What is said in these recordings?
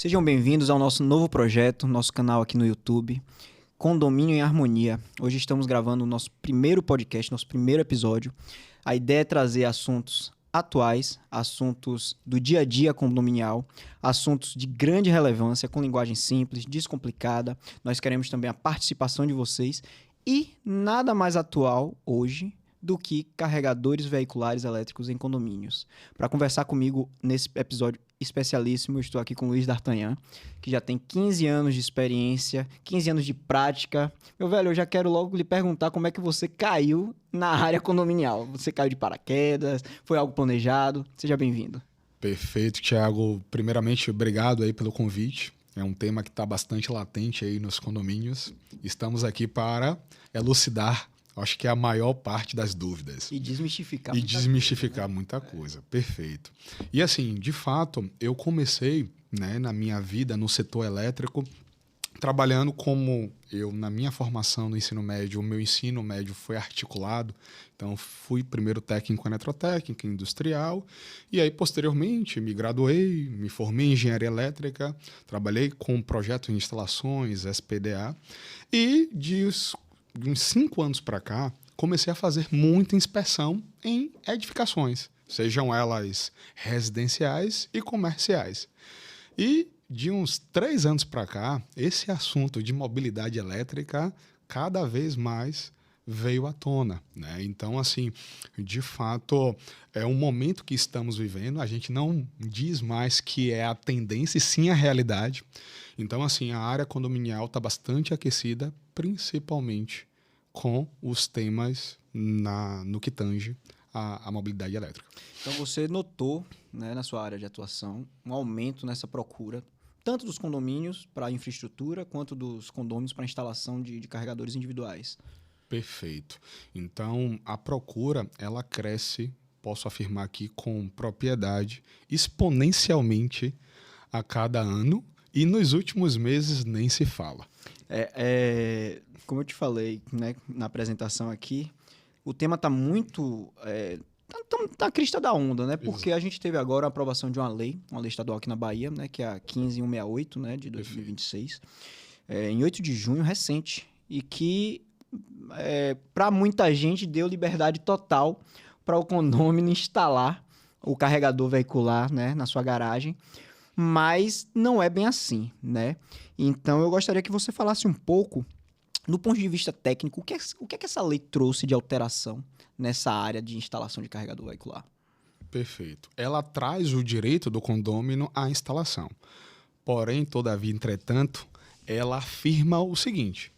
Sejam bem-vindos ao nosso novo projeto, nosso canal aqui no YouTube, Condomínio em Harmonia. Hoje estamos gravando o nosso primeiro podcast, nosso primeiro episódio. A ideia é trazer assuntos atuais, assuntos do dia a dia condominial, assuntos de grande relevância, com linguagem simples, descomplicada. Nós queremos também a participação de vocês e nada mais atual hoje do que carregadores veiculares elétricos em condomínios. Para conversar comigo nesse episódio especialíssimo, eu estou aqui com o Luiz D'Artagnan, que já tem 15 anos de experiência, 15 anos de prática. Meu velho, eu já quero logo lhe perguntar como é que você caiu na área condominial. Você caiu de paraquedas? Foi algo planejado? Seja bem-vindo. Perfeito, Thiago. Primeiramente, obrigado aí pelo convite. É um tema que está bastante latente aí nos condomínios. Estamos aqui para elucidar, acho que é a maior parte das dúvidas. E desmistificar. Muita coisa. Perfeito. E assim, de fato, eu comecei, na minha vida no setor elétrico, trabalhando como na minha formação no ensino médio, o meu ensino médio foi articulado. Então, fui primeiro técnico em eletrotécnica, industrial, e aí, posteriormente, me graduei, me formei em engenharia elétrica, trabalhei com projeto de instalações, SPDA, e de uns 5 anos para cá, comecei a fazer muita inspeção em edificações, sejam elas residenciais e comerciais. E de uns 3 anos para cá, esse assunto de mobilidade elétrica cada vez mais veio à tona, Então, assim, de fato, é um momento que estamos vivendo, a gente não diz mais que é a tendência, e sim a realidade. Então, assim, a área condominial está bastante aquecida, principalmente com os temas no que tange a mobilidade elétrica. Então, você notou, na sua área de atuação, um aumento nessa procura, tanto dos condomínios para infraestrutura, quanto dos condôminos para instalação de carregadores individuais. Perfeito. Então, a procura, ela cresce, posso afirmar aqui com propriedade, exponencialmente a cada ano, e nos últimos meses nem se fala. Como eu te falei, na apresentação aqui, o tema está muito... Tá na crista da onda, Porque a gente teve agora a aprovação de uma lei estadual aqui na Bahia, que é a 15168, de 2026, em 8 de junho, recente, e que, para muita gente, deu liberdade total para o condômino instalar o carregador veicular, na sua garagem, mas não é bem assim, Então, eu gostaria que você falasse um pouco, do ponto de vista técnico, o que é que essa lei trouxe de alteração nessa área de instalação de carregador veicular? Perfeito. Ela traz o direito do condômino à instalação. Porém, todavia, entretanto, ela afirma o seguinte: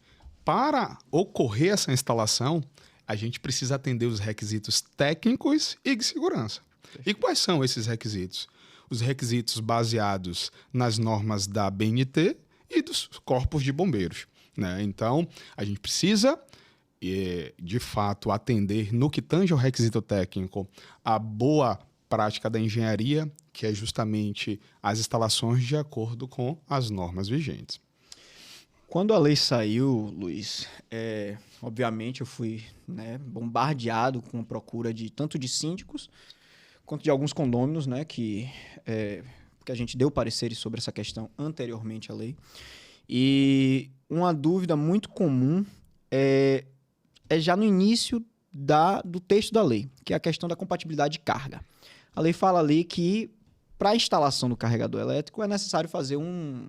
para ocorrer essa instalação, a gente precisa atender os requisitos técnicos e de segurança. E quais são esses requisitos? Os requisitos baseados nas normas da ABNT e dos corpos de bombeiros. Então, a gente precisa, de fato, atender no que tange ao requisito técnico a boa prática da engenharia, que é justamente as instalações de acordo com as normas vigentes. Quando a lei saiu, Luiz, obviamente eu fui bombardeado com a procura tanto de síndicos quanto de alguns condôminos, que a gente deu pareceres sobre essa questão anteriormente à lei. E uma dúvida muito comum é já no início do texto da lei, que é a questão da compatibilidade de carga. A lei fala ali que, para a instalação do carregador elétrico, é necessário fazer um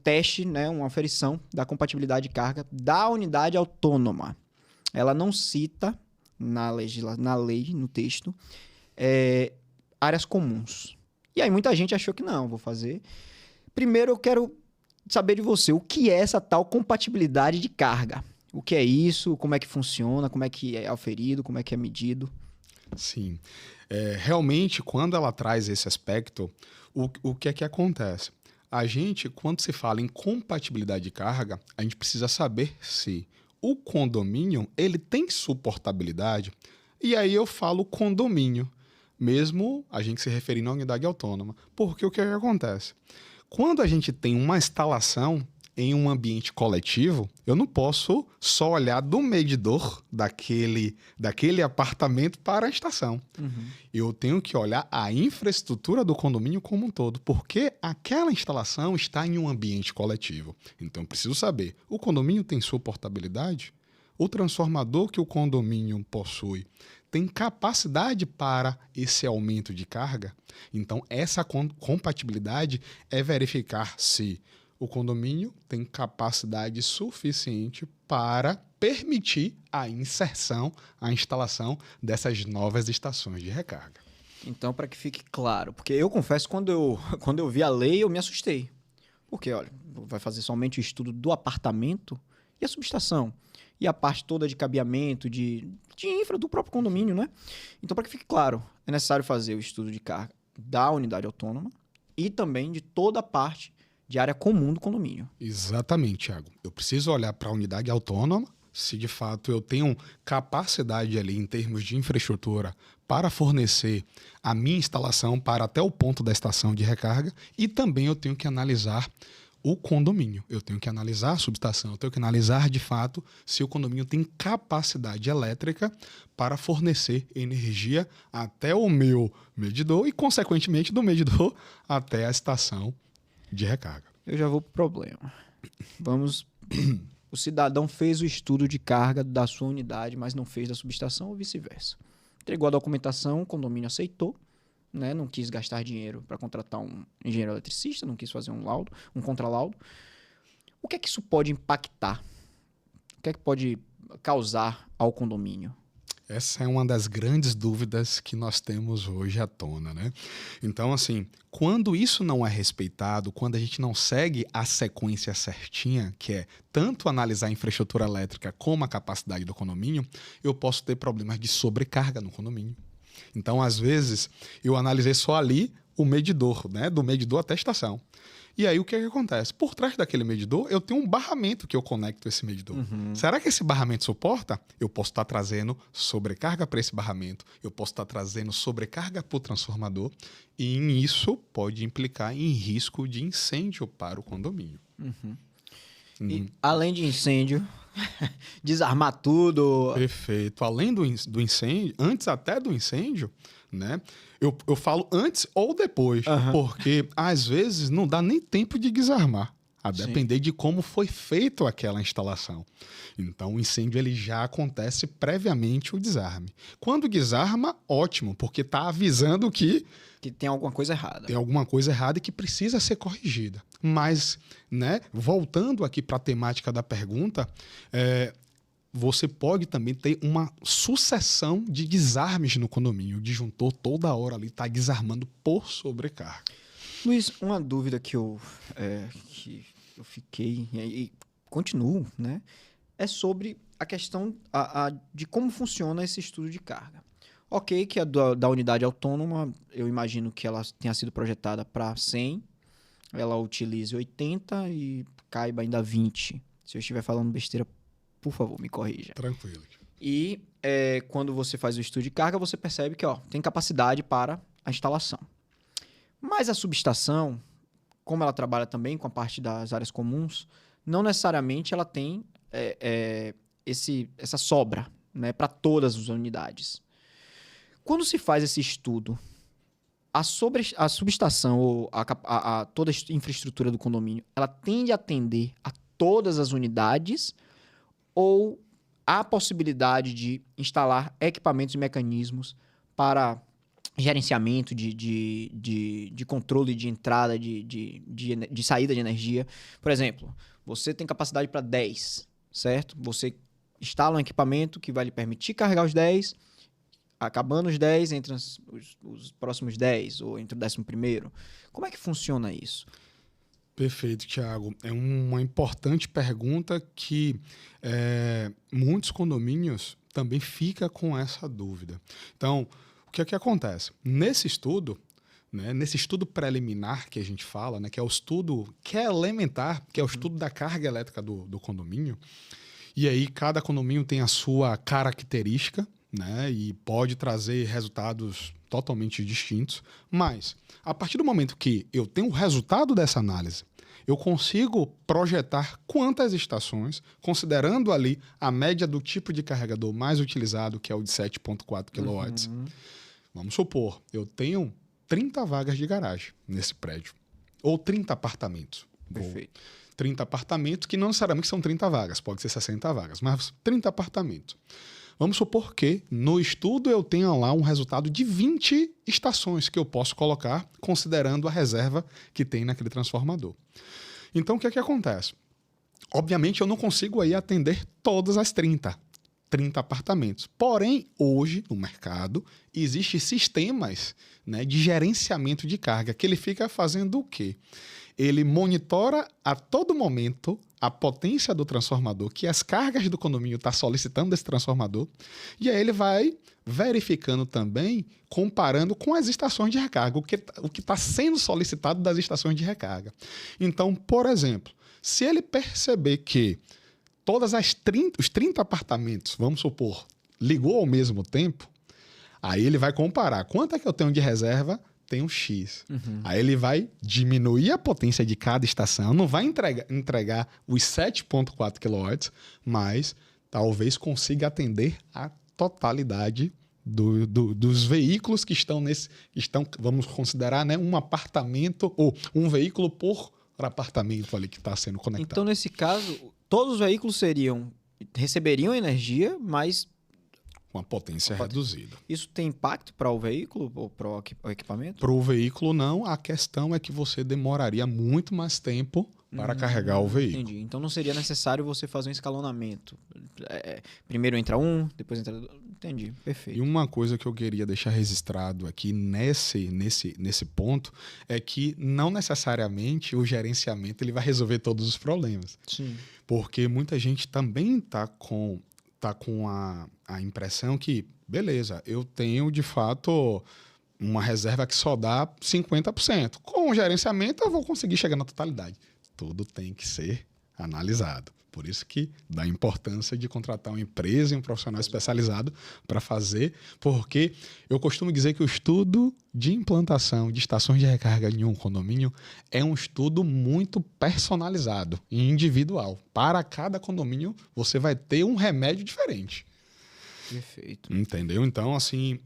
teste, uma aferição da compatibilidade de carga da unidade autônoma. Ela não cita na lei, no texto, áreas comuns. E aí muita gente achou que não, vou fazer. Primeiro eu quero saber de você, o que é essa tal compatibilidade de carga? O que é isso? Como é que funciona? Como é que é auferido? Como é que é medido? Sim. Realmente, quando ela traz esse aspecto, o que é que acontece? A gente, quando se fala em compatibilidade de carga, a gente precisa saber se o condomínio ele tem suportabilidade. E aí eu falo condomínio, mesmo a gente se referindo à unidade autônoma. Porque o que é que acontece? Quando a gente tem uma instalação, em um ambiente coletivo, eu não posso só olhar do medidor daquele apartamento para a estação. Eu tenho que olhar a infraestrutura do condomínio como um todo, porque aquela instalação está em um ambiente coletivo. Então, eu preciso saber, o condomínio tem sua portabilidade? O transformador que o condomínio possui tem capacidade para esse aumento de carga? Então, essa compatibilidade é verificar se o condomínio tem capacidade suficiente para permitir a inserção, a instalação dessas novas estações de recarga. Então, para que fique claro, porque eu confesso, quando eu vi a lei, eu me assustei. Porque, olha, vai fazer somente o estudo do apartamento e a subestação. E a parte toda de cabeamento, de infra do próprio condomínio, né? Então, para que fique claro, é necessário fazer o estudo de carga da unidade autônoma e também de toda a parte de área comum do condomínio. Exatamente, Thiago. Eu preciso olhar para a unidade autônoma, se de fato eu tenho capacidade ali em termos de infraestrutura para fornecer a minha instalação para até o ponto da estação de recarga, e também eu tenho que analisar o condomínio. Eu tenho que analisar a subestação, eu tenho que analisar de fato se o condomínio tem capacidade elétrica para fornecer energia até o meu medidor e, consequentemente, do medidor até a estação de recarga. Eu já vou pro problema. O cidadão fez o estudo de carga da sua unidade, mas não fez da subestação ou vice-versa. Entregou a documentação, o condomínio aceitou, né? Não quis gastar dinheiro para contratar um engenheiro eletricista, não quis fazer um contralaudo. O que é que isso pode impactar? O que é que pode causar ao condomínio? Essa é uma das grandes dúvidas que nós temos hoje à tona, né? Então, assim, quando isso não é respeitado, quando a gente não segue a sequência certinha, que é tanto analisar a infraestrutura elétrica como a capacidade do condomínio, eu posso ter problemas de sobrecarga no condomínio. Então, às vezes, eu analisei só ali o medidor, né? Do medidor até a estação. E aí, o que é que acontece? Por trás daquele medidor, eu tenho um barramento que eu conecto esse medidor. Será que esse barramento suporta? Eu posso estar trazendo sobrecarga para esse barramento, eu posso estar trazendo sobrecarga para o transformador, e isso pode implicar em risco de incêndio para o condomínio. E, além de incêndio, desarmar tudo. Perfeito. Além do incêndio, antes até do incêndio, né? Eu falo antes ou depois, porque às vezes não dá nem tempo de desarmar, a depender de como foi feita aquela instalação. Então, o incêndio ele já acontece previamente o desarme. Quando desarma, ótimo, porque está avisando que tem alguma coisa errada. Tem alguma coisa errada e que precisa ser corrigida. Mas, né, voltando aqui para a temática da pergunta, você pode também ter uma sucessão de desarmes no condomínio. O disjuntor toda hora ali está desarmando por sobrecarga. Luiz, uma dúvida que eu fiquei e continuo, né? É sobre a questão de como funciona esse estudo de carga. Ok, que a da unidade autônoma, eu imagino que ela tenha sido projetada para 100, ela utilize 80 e caiba ainda 20. Se eu estiver falando besteira, por favor, me corrija. Tranquilo. E quando você faz o estudo de carga, você percebe que tem capacidade para a instalação. Mas a subestação, como ela trabalha também com a parte das áreas comuns, não necessariamente ela tem essa sobra, né, para todas as unidades. Quando se faz esse estudo, a subestação ou toda a infraestrutura do condomínio, ela tende a atender a todas as unidades ou há possibilidade de instalar equipamentos e mecanismos para gerenciamento de controle de entrada, de saída de energia? Por exemplo, você tem capacidade para 10, certo? Você instala um equipamento que vai lhe permitir carregar os 10, acabando os 10, entre os próximos 10 ou entre o 11º. Como é que funciona isso? Perfeito, Thiago. É uma importante pergunta que muitos condomínios também ficam com essa dúvida. Então, o que é que acontece? Nesse estudo, né, nesse estudo preliminar que a gente fala, né, que é o estudo que é elementar, que é o estudo da carga elétrica do condomínio, e aí cada condomínio tem a sua característica, né, e pode trazer resultados totalmente distintos, mas a partir do momento que eu tenho o resultado dessa análise, eu consigo projetar quantas estações, considerando ali a média do tipo de carregador mais utilizado, que é o de 7,4 kW. Vamos supor, eu tenho 30 vagas de garagem nesse prédio, ou 30 apartamentos. Perfeito. 30 apartamentos, que não necessariamente são 30 vagas, pode ser 60 vagas, mas 30 apartamentos. Vamos supor que no estudo eu tenha lá um resultado de 20 estações que eu posso colocar, considerando a reserva que tem naquele transformador. Então, o que é que acontece? Obviamente, eu não consigo aí atender todas as 30 apartamentos. Porém, hoje, no mercado, existem sistemas, né, de gerenciamento de carga, que ele fica fazendo o quê? Ele monitora a todo momento a potência do transformador, que as cargas do condomínio estão solicitando desse transformador, e aí ele vai verificando também, comparando com as estações de recarga, o que está sendo solicitado das estações de recarga. Então, por exemplo, se ele perceber que os 30 apartamentos, vamos supor, ligou ao mesmo tempo, aí ele vai comparar quanto é que eu tenho de reserva, tenho X. Aí ele vai diminuir a potência de cada estação, não vai entregar os 7,4 kW, mas talvez consiga atender a totalidade dos veículos que estão vamos considerar, né, um apartamento ou um veículo por apartamento ali que está sendo conectado. Então, nesse caso, todos os veículos receberiam energia, mas com a potência reduzida. Isso tem impacto para o veículo ou para o equipamento? Para o veículo, não. A questão é que você demoraria muito mais tempo para carregar o veículo. Entendi. Então, não seria necessário você fazer um escalonamento. Primeiro entra um, depois entra... Entendi, perfeito. E uma coisa que eu queria deixar registrado aqui nesse ponto é que não necessariamente o gerenciamento ele vai resolver todos os problemas. Sim. Porque muita gente também está com a impressão que, beleza, eu tenho de fato uma reserva que só dá 50%. Com o gerenciamento eu vou conseguir chegar na totalidade. Tudo tem que ser analisado. Por isso que dá a importância de contratar uma empresa e um profissional especializado para fazer, porque eu costumo dizer que o estudo de implantação de estações de recarga em um condomínio é um estudo muito personalizado e individual. Para cada condomínio, você vai ter um remédio diferente. Perfeito. Entendeu? Então, assim,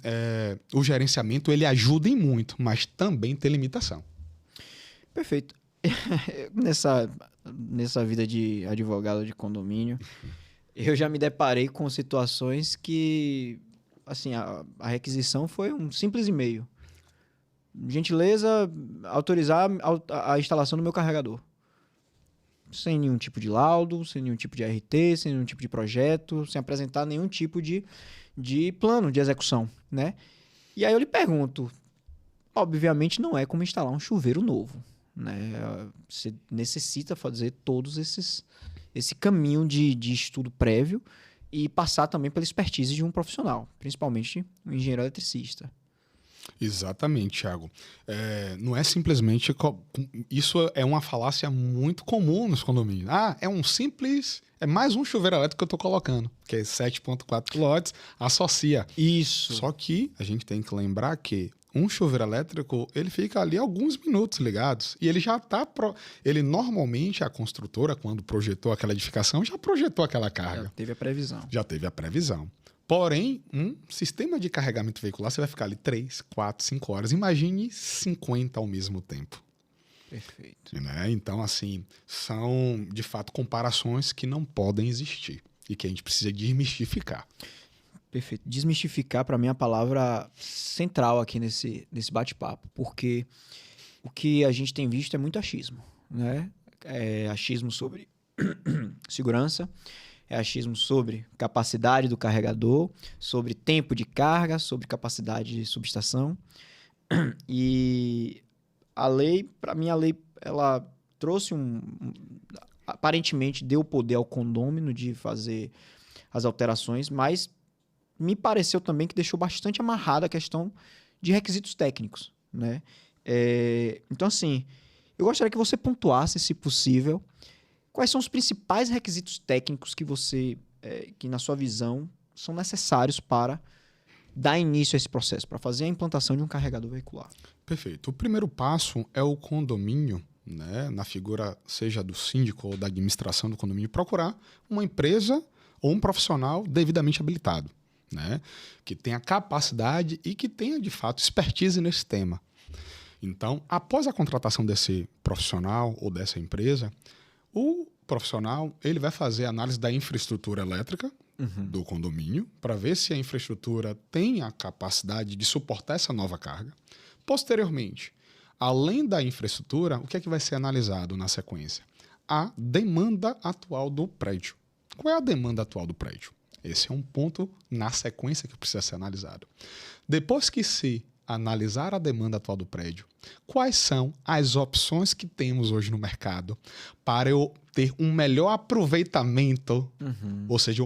o gerenciamento ele ajuda em muito, mas também tem limitação. Perfeito. Nessa vida de advogado de condomínio, eu já me deparei com situações que, assim, a requisição foi um simples e-mail. Gentileza, autorizar a instalação do meu carregador. Sem nenhum tipo de laudo, sem nenhum tipo de RT, sem nenhum tipo de projeto, sem apresentar nenhum tipo de plano de execução, né? E aí eu lhe pergunto, obviamente não é como instalar um chuveiro novo, né? Você necessita fazer todos esse caminho de estudo prévio e passar também pela expertise de um profissional, principalmente um engenheiro eletricista. Exatamente, Thiago. Não é simplesmente... Isso é uma falácia muito comum nos condomínios. É mais um chuveiro elétrico que eu estou colocando, que é 7,4 kW, associa. Isso. Só que a gente tem que lembrar que um chuveiro elétrico, ele fica ali alguns minutos ligados. E ele já está... Ele normalmente, a construtora, quando projetou aquela edificação, já projetou aquela carga. Já teve a previsão. Já teve a previsão. Porém, um sistema de carregamento veicular, você vai ficar ali 3, 4, 5 horas. Imagine 50 ao mesmo tempo. Perfeito. Né? Então, assim, são, de fato, comparações que não podem existir e que a gente precisa desmistificar. Perfeito. Desmistificar, para mim, é a palavra central aqui nesse bate-papo, porque o que a gente tem visto é muito achismo, né? Achismo sobre segurança, achismo sobre capacidade do carregador, sobre tempo de carga, sobre capacidade de subestação. E a lei, para mim, ela trouxe aparentemente deu poder ao condômino de fazer as alterações, mas me pareceu também que deixou bastante amarrada a questão de requisitos técnicos, né? Então, assim, eu gostaria que você pontuasse, se possível, quais são os principais requisitos técnicos que na sua visão, são necessários para dar início a esse processo, para fazer a implantação de um carregador veicular? Perfeito. O primeiro passo é o condomínio né, na figura seja do síndico ou da administração do condomínio, procurar uma empresa ou um profissional devidamente habilitado, né, que tenha capacidade e que tenha, de fato, expertise nesse tema. Então, após a contratação desse profissional ou dessa empresa, o profissional ele vai fazer a análise da infraestrutura elétrica do condomínio para ver se a infraestrutura tem a capacidade de suportar essa nova carga. Posteriormente, além da infraestrutura, o que é que vai ser analisado na sequência? A demanda atual do prédio. Qual é a demanda atual do prédio? Esse é um ponto na sequência que precisa ser analisado. Depois que se analisar a demanda atual do prédio, quais são as opções que temos hoje no mercado para eu ter um melhor aproveitamento, ou seja,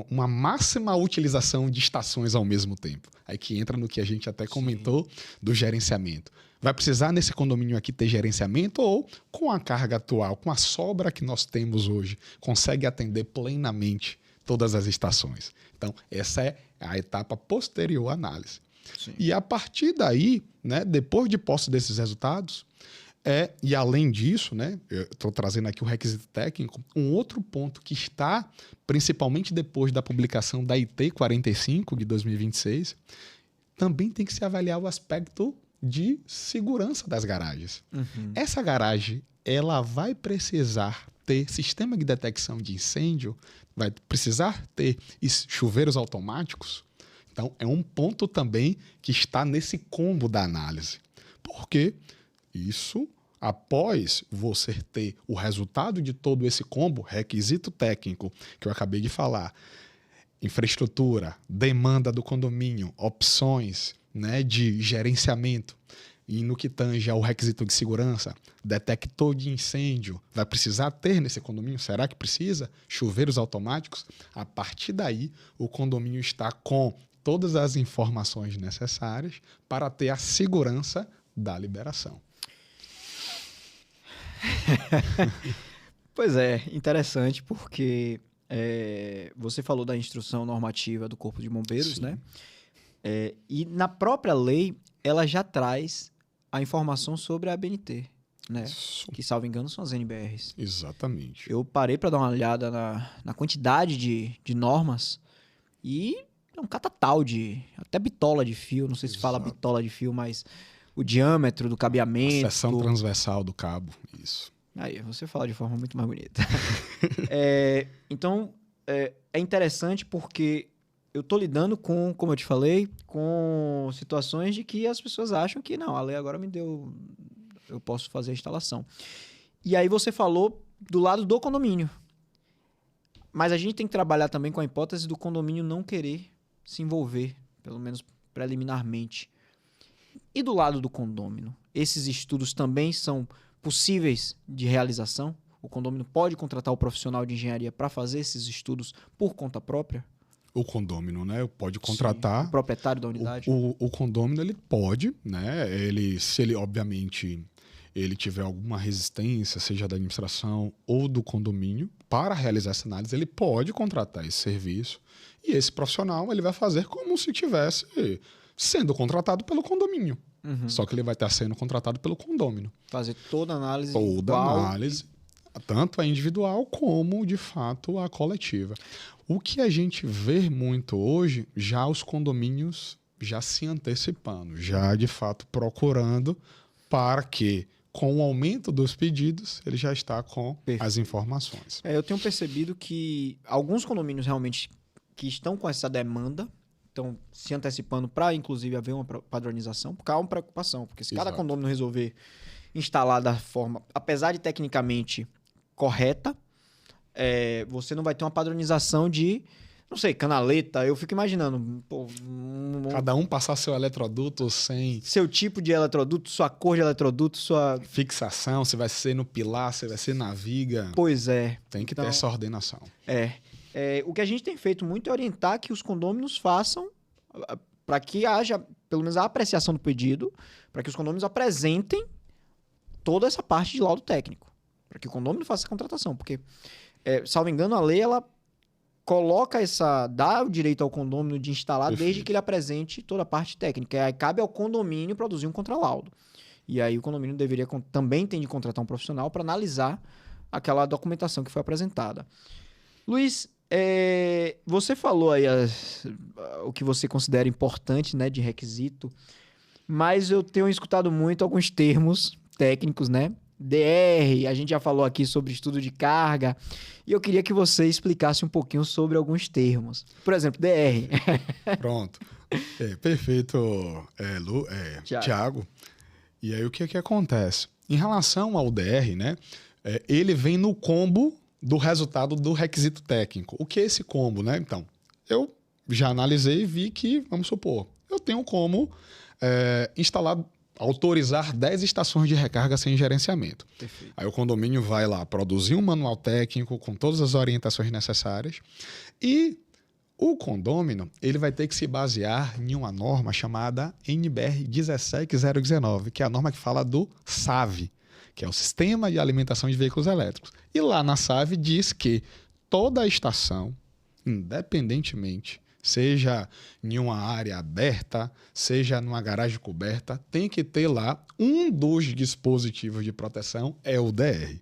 uma máxima utilização de estações ao mesmo tempo. Aí que entra no que a gente até comentou do gerenciamento. Vai precisar nesse condomínio aqui ter gerenciamento ou com a carga atual, com a sobra que nós temos hoje, consegue atender plenamente todas as estações. Então, essa é a etapa posterior à análise. Sim. E a partir daí, né, depois de posse desses resultados, e além disso, né, eu estou trazendo aqui o requisito técnico, um outro ponto que está, principalmente depois da publicação da IT 45 de 2026, também tem que se avaliar o aspecto de segurança das garagens. Essa garagem, ela vai precisar ter sistema de detecção de incêndio, vai precisar ter chuveiros automáticos. Então, é um ponto também que está nesse combo da análise. Porque isso, após você ter o resultado de todo esse combo, requisito técnico que eu acabei de falar, infraestrutura, demanda do condomínio, opções, né, de gerenciamento, e no que tange ao requisito de segurança, detector de incêndio, vai precisar ter nesse condomínio? Será que precisa? Chuveiros automáticos? A partir daí, o condomínio está com todas as informações necessárias para ter a segurança da liberação. Pois é, interessante porque você falou da instrução normativa do Corpo de Bombeiros, Sim. né? E na própria lei, ela já traz a informação sobre a ABNT, né? Isso. Que, salvo engano, são as NBRs. Exatamente. Eu parei para dar uma olhada na quantidade de normas e é um catatal até bitola de fio, não sei se fala Exato. bitola de fio, mas o diâmetro do cabeamento. A seção transversal do cabo, isso. Aí, você fala de forma muito mais bonita. Então, é interessante porque eu tô lidando com, como eu te falei, com situações de que as pessoas acham que não, a lei agora me deu, eu posso fazer a instalação. E aí você falou do lado do condomínio. Mas a gente tem que trabalhar também com a hipótese do condomínio não querer se envolver, pelo menos preliminarmente. E do lado do condômino, esses estudos também são possíveis de realização? O condomínio pode contratar o profissional de engenharia para fazer esses estudos por conta própria? O condômino, né, pode contratar. Sim, o proprietário da unidade? O condômino, ele pode, né, se ele, obviamente, ele tiver alguma resistência, seja da administração ou do condomínio, para realizar essa análise, ele pode contratar esse serviço. E esse profissional, ele vai fazer como se tivesse sendo contratado pelo condomínio. Só que ele vai estar sendo contratado pelo condômino. Fazer toda a análise Toda igual. análise, tanto a individual como, de fato, a coletiva. O que a gente vê muito hoje, já os condomínios já se antecipando, já, de fato, procurando para que, com o aumento dos pedidos, ele já está com as informações. Eu tenho percebido que alguns condomínios realmente que estão com essa demanda estão se antecipando para, inclusive, haver uma padronização, porque há uma preocupação, porque se cada Exato. condomínio resolver instalar da forma, apesar de tecnicamente correta, você não vai ter uma padronização de, não sei, canaleta. Eu fico imaginando, Cada um passar seu eletroduto sem seu tipo de eletroduto, sua cor de eletroduto, sua... fixação, se vai ser no pilar, se vai ser na viga. Pois é. Tem que Então, ter essa ordenação. O que a gente tem feito muito é orientar que os condôminos façam para que haja, pelo menos, a apreciação do pedido, para que os condôminos apresentem toda essa parte de laudo técnico, para que o condômino faça a contratação, porque, salvo engano, a lei, ela coloca dá o direito ao condômino de instalar. Perfeito. Desde que ele apresente toda a parte técnica. Aí cabe ao condomínio produzir um contralaudo. E aí o condomínio deveria também tem de contratar um profissional para analisar aquela documentação que foi apresentada. Luiz, você falou aí o que você considera importante, né, de requisito, mas eu tenho escutado muito alguns termos técnicos, né? DR, a gente já falou aqui sobre estudo de carga, e eu queria que você explicasse um pouquinho sobre alguns termos. Por exemplo, DR. Pronto. Perfeito, Thiago. Thiago. E aí o que acontece? Em relação ao DR, né, ele vem no combo do resultado do requisito técnico. O que é esse combo, né? Então, eu já analisei e vi que, vamos supor, eu tenho como instalar, autorizar 10 estações de recarga sem gerenciamento. Perfeito. Aí o condomínio vai lá produzir um manual técnico com todas as orientações necessárias e o condômino ele vai ter que se basear em uma norma chamada NBR 17019, que é a norma que fala do SAV, que é o Sistema de Alimentação de Veículos Elétricos. E lá na SAV diz que toda a estação, independentemente, seja em uma área aberta, seja numa garagem coberta, tem que ter lá um dos dispositivos de proteção, é o DR.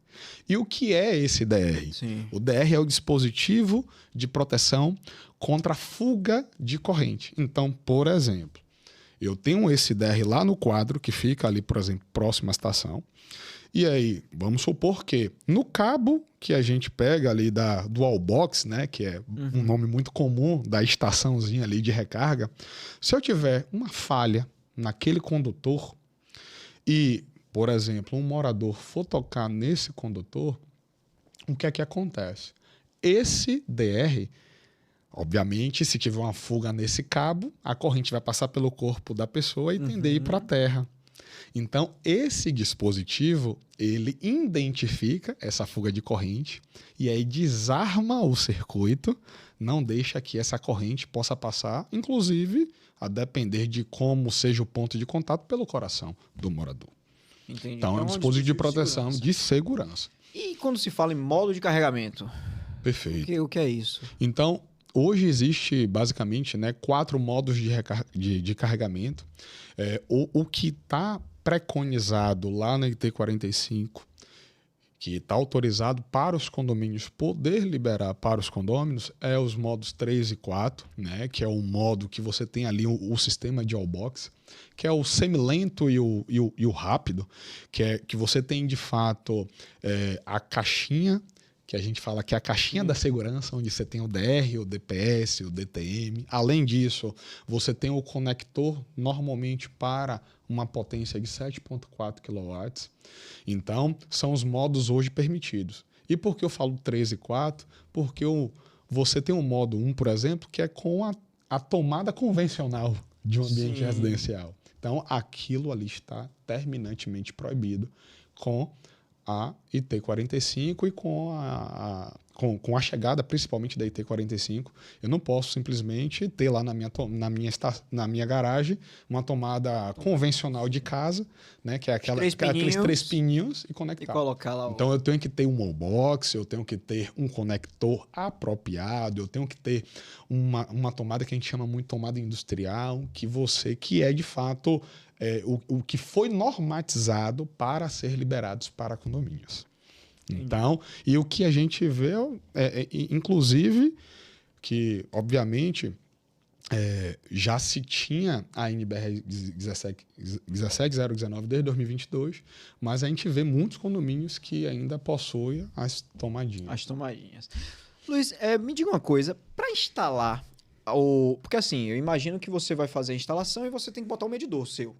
E o que é esse DR? Sim. O DR é o dispositivo de proteção contra fuga de corrente. Então, por exemplo, eu tenho esse DR lá no quadro, que fica ali, por exemplo, próximo à estação. E aí, vamos supor que no cabo que a gente pega ali do Wallbox, né, que é um nome muito comum da estaçãozinha ali de recarga, se eu tiver uma falha naquele condutor e, por exemplo, um morador for tocar nesse condutor, o que é que acontece? Esse DR, obviamente, se tiver uma fuga nesse cabo, a corrente vai passar pelo corpo da pessoa e tender a ir para a terra. Então, esse dispositivo, ele identifica essa fuga de corrente e aí desarma o circuito, não deixa que essa corrente possa passar, inclusive, a depender de como seja o ponto de contato, pelo coração do morador. Entendi. Então, é um dispositivo de proteção de segurança. E quando se fala em modo de carregamento? Perfeito. O que é isso? Então, hoje existe basicamente, né, 4 modos de carregamento. O que está preconizado lá na IT45, que está autorizado para os condomínios poder liberar para os condôminos, é os modos 3 e 4, né, que é o modo que você tem ali o sistema de all-box, que é o semilento e o rápido, que você tem de fato a caixinha, que a gente fala que é a caixinha da segurança, onde você tem o DR, o DPS, o DTM. Além disso, você tem o conector normalmente para uma potência de 7,4 kW. Então, são os modos hoje permitidos. E por que eu falo 3 e 4? Porque você tem o modo 1, por exemplo, que é com a tomada convencional de um ambiente residencial. Então, aquilo ali está terminantemente proibido com a IT45 e com a chegada, principalmente da IT45, eu não posso simplesmente ter lá na minha garagem uma tomada convencional de casa, né, que é aqueles 3 pininhos e conectar. E colocar lá. Então eu tenho que ter um wallbox, eu tenho que ter um conector apropriado, eu tenho que ter uma tomada que a gente chama muito tomada industrial, que é de fato o que foi normatizado para ser liberados para condomínios. Então, e o que a gente vê, inclusive, que obviamente já se tinha a NBR 17019 desde 2022, mas a gente vê muitos condomínios que ainda possuem as tomadinhas. As tomadinhas. Luiz, me diga uma coisa, para instalar, porque assim, eu imagino que você vai fazer a instalação e você tem que botar um medidor seu,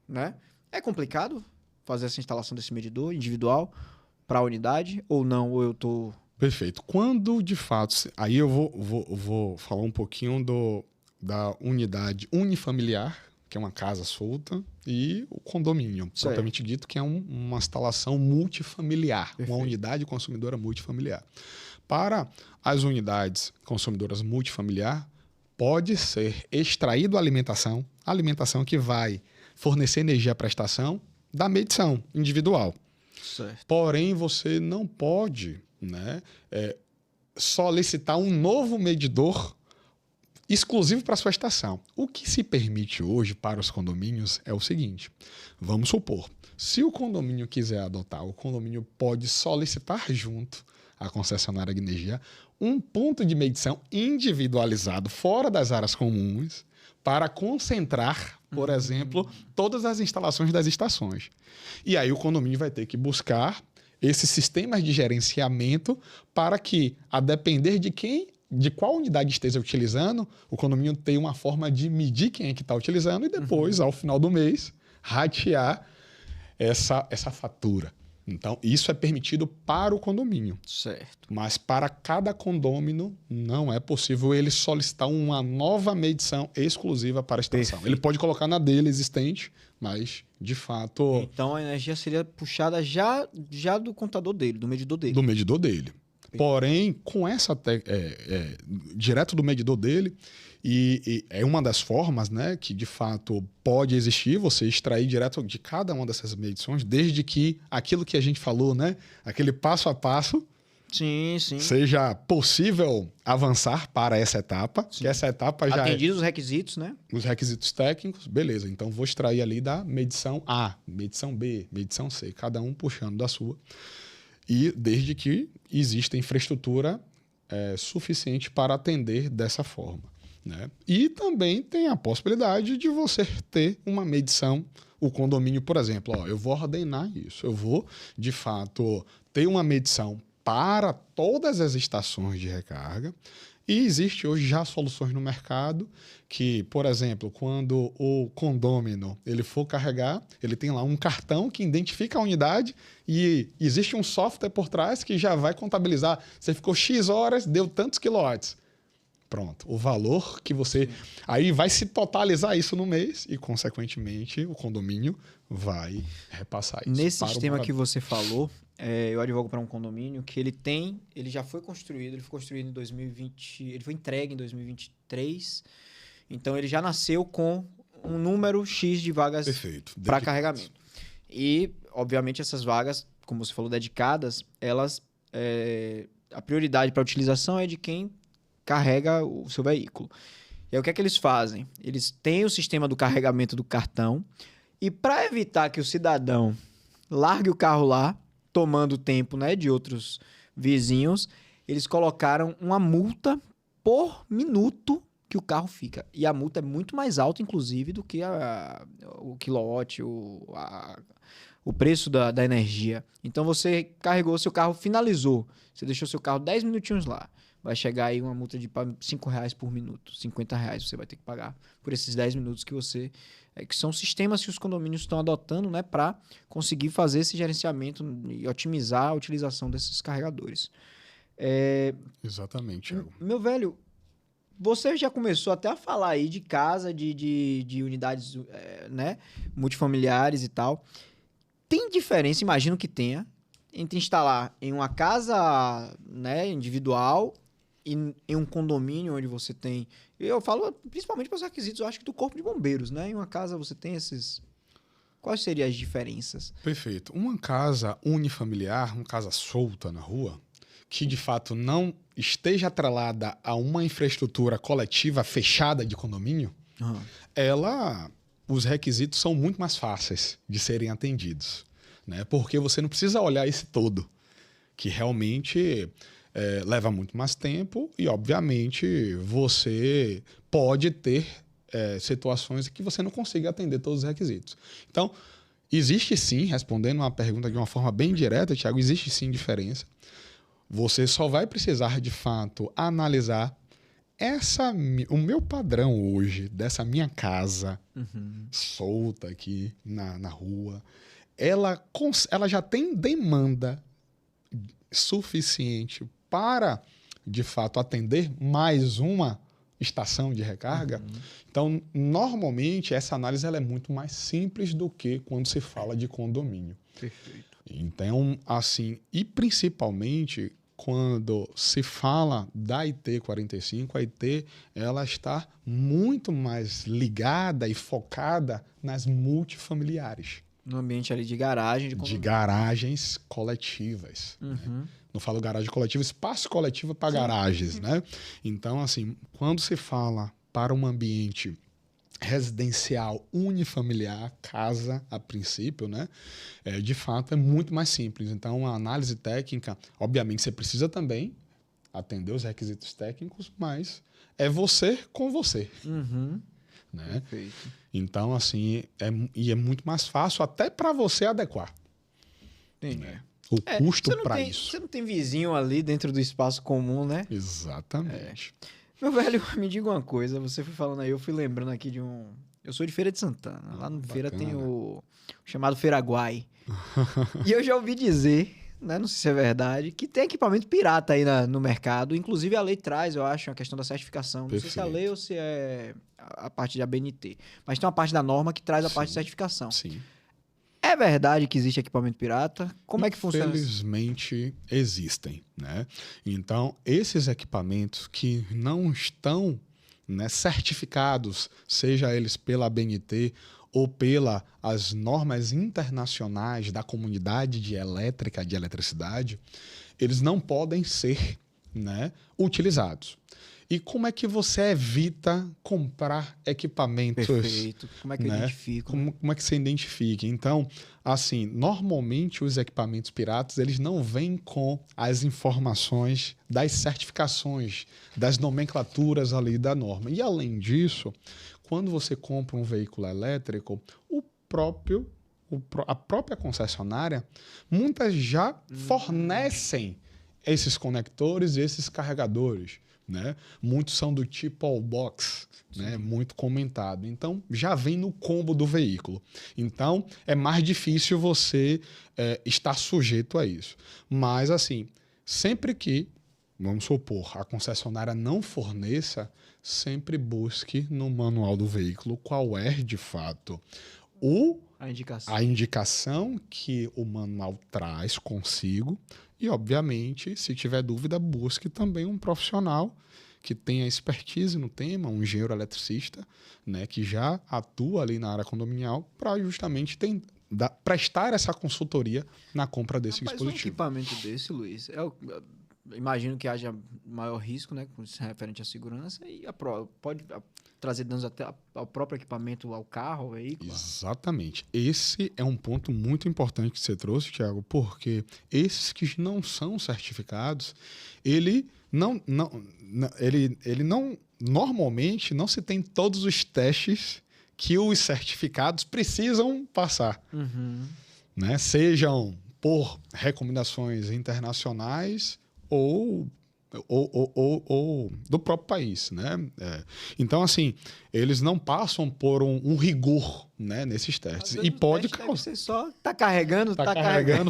né? É complicado fazer essa instalação desse medidor individual para a unidade ou não? Ou eu tô... Perfeito. Quando, de fato... Aí eu vou falar um pouquinho da unidade unifamiliar, que é uma casa solta, e o condomínio, propriamente dito, que é uma instalação multifamiliar, Perfeito. Uma unidade consumidora multifamiliar. Para as unidades consumidoras multifamiliar, pode ser extraído a alimentação que vai fornecer energia para a estação da medição individual. Certo. Porém, você não pode, né, solicitar um novo medidor exclusivo para sua estação. O que se permite hoje para os condomínios é o seguinte: vamos supor, se o condomínio quiser adotar, o condomínio pode solicitar junto à concessionária de energia um ponto de medição individualizado fora das áreas comuns para concentrar, por exemplo, todas as instalações das estações. E aí o condomínio vai ter que buscar esses sistemas de gerenciamento para que, a depender de qual unidade esteja utilizando, o condomínio tenha uma forma de medir quem é que está utilizando e depois, ao final do mês, ratear essa fatura. Então, isso é permitido para o condomínio. Certo. Mas para cada condômino, não é possível ele solicitar uma nova medição exclusiva para a estação. Perfeito. Ele pode colocar na dele existente, mas, de fato... Então, a energia seria puxada já do contador dele, do medidor dele. Do medidor dele. Porém, com essa direto do medidor dele, e é uma das formas, né, que de fato pode existir, você extrair direto de cada uma dessas medições, desde que aquilo que a gente falou, né, aquele passo a passo, sim. seja possível avançar para essa etapa, que essa etapa já atendidos os requisitos, né? Os requisitos técnicos, beleza. Então, vou extrair ali da medição A, medição B, medição C, cada um puxando da sua. E desde que exista infraestrutura suficiente para atender dessa forma, né? E também tem a possibilidade de você ter uma medição, o condomínio, por exemplo, eu vou ordenar isso, eu vou, de fato, ter uma medição para todas as estações de recarga. E existe hoje já soluções no mercado que, por exemplo, quando o condômino ele for carregar, ele tem lá um cartão que identifica a unidade e existe um software por trás que já vai contabilizar. Você ficou X horas, deu tantos quilowatts. Pronto, o valor que você... Aí vai se totalizar isso no mês e, consequentemente, o condomínio vai repassar isso. Nesse sistema que você falou, eu advogo para um condomínio que ele já foi construído, em 2020, ele foi entregue em 2023, então ele já nasceu com um número X de vagas para carregamento. E, obviamente, essas vagas, como você falou, dedicadas, elas, a prioridade para a utilização é de quem carrega o seu veículo. E aí o que é que eles fazem? Eles têm o sistema do carregamento do cartão e para evitar que o cidadão largue o carro lá, tomando tempo, né, de outros vizinhos, eles colocaram uma multa por minuto que o carro fica. E a multa é muito mais alta, inclusive, do que o quilowatt, o preço da energia. Então, você carregou seu carro, finalizou. Você deixou seu carro 10 minutinhos lá. Vai chegar aí uma multa de R$5 por minuto. R$50 você vai ter que pagar por esses 10 minutos que você... que são sistemas que os condomínios estão adotando, né, para conseguir fazer esse gerenciamento e otimizar a utilização desses carregadores. Exatamente, Thiago. Meu velho, você já começou até a falar aí de casa, de unidades né, multifamiliares e tal. Tem diferença, imagino que tenha, entre instalar em uma casa, né, individual e em um condomínio onde você tem... Eu falo principalmente para os requisitos, eu acho que do corpo de bombeiros, né? Em uma casa você tem esses... Quais seriam as diferenças? Perfeito. Uma casa unifamiliar, uma casa solta na rua, que de fato não esteja atrelada a uma infraestrutura coletiva fechada de condomínio, os requisitos são muito mais fáceis de serem atendidos, né? Porque você não precisa olhar esse todo, que realmente... leva muito mais tempo e, obviamente, você pode ter situações em que você não consiga atender todos os requisitos. Então, existe sim, respondendo uma pergunta de uma forma bem direta, Thiago, existe sim diferença. Você só vai precisar, de fato, analisar o meu padrão hoje, dessa minha casa solta aqui na rua, ela já tem demanda suficiente para, de fato, atender mais uma estação de recarga. Então, normalmente, essa análise ela é muito mais simples do que quando se fala de condomínio. Perfeito. Então, assim, e principalmente quando se fala da IT45, a IT ela está muito mais ligada e focada nas multifamiliares. No ambiente ali de garagem. De garagens coletivas. Né? Não falo garagem coletiva, espaço coletivo para garagens, né? Então, assim, quando se fala para um ambiente residencial unifamiliar, casa a princípio, né? De fato é muito mais simples. Então, a análise técnica, obviamente, você precisa também atender os requisitos técnicos, mas é você com você. Uhum. Né? Perfeito. Então, assim, é muito mais fácil até para você adequar. Entendi. Né? O custo para isso. Você não tem vizinho ali dentro do espaço comum, né? Exatamente. Meu velho, me diga uma coisa, você foi falando aí, eu fui lembrando aqui de um... Eu sou de Feira de Santana, lá no Feira tem o chamado Feiraguai. E eu já ouvi dizer, né, não sei se é verdade, que tem equipamento pirata aí no mercado, inclusive a lei traz, eu acho, a questão da certificação. Não sei se é a lei ou se é a parte da ABNT, mas tem uma parte da norma que traz a parte de certificação. Sim. É verdade que existe equipamento pirata? Como é que funciona isso? Infelizmente existem, né? Então, esses equipamentos que não estão, né, certificados, seja eles pela ABNT ou pelas normas internacionais da comunidade de eletricidade, eles não podem ser, né, utilizados. E como é que você evita comprar equipamentos? Perfeito. Como é que eu né? identifico? Como é que você identifica? Então, assim, normalmente os equipamentos piratas, eles não vêm com as informações das certificações, das nomenclaturas ali da norma. E, além disso, quando você compra um veículo elétrico, a própria concessionária, muitas já fornecem esses conectores e esses carregadores. Né? Muitos são do tipo all box, né? Muito comentado. Então, já vem no combo do veículo. Então, é mais difícil você estar sujeito a isso. Mas, assim, sempre que, vamos supor, a concessionária não forneça, sempre busque no manual do veículo qual é, de fato, a indicação que o manual traz consigo. E, obviamente, se tiver dúvida, busque também um profissional que tenha expertise no tema, um engenheiro eletricista, né, que já atua ali na área condominial para justamente prestar essa consolia na compra desse dispositivo. Um equipamento desse, Luiz, imagino que haja maior risco, né, referente à segurança, e pode trazer danos até ao próprio equipamento, ao carro, ao veículo. Exatamente. Esse é um ponto muito importante que você trouxe, Thiago, porque esses que não são certificados, ele não normalmente não se tem todos os testes que os certificados precisam passar, né? Sejam por recomendações internacionais ou do próprio país, né? Então, assim, eles não passam por um rigor, né, nesses testes. E pode causar. Você só tá carregando,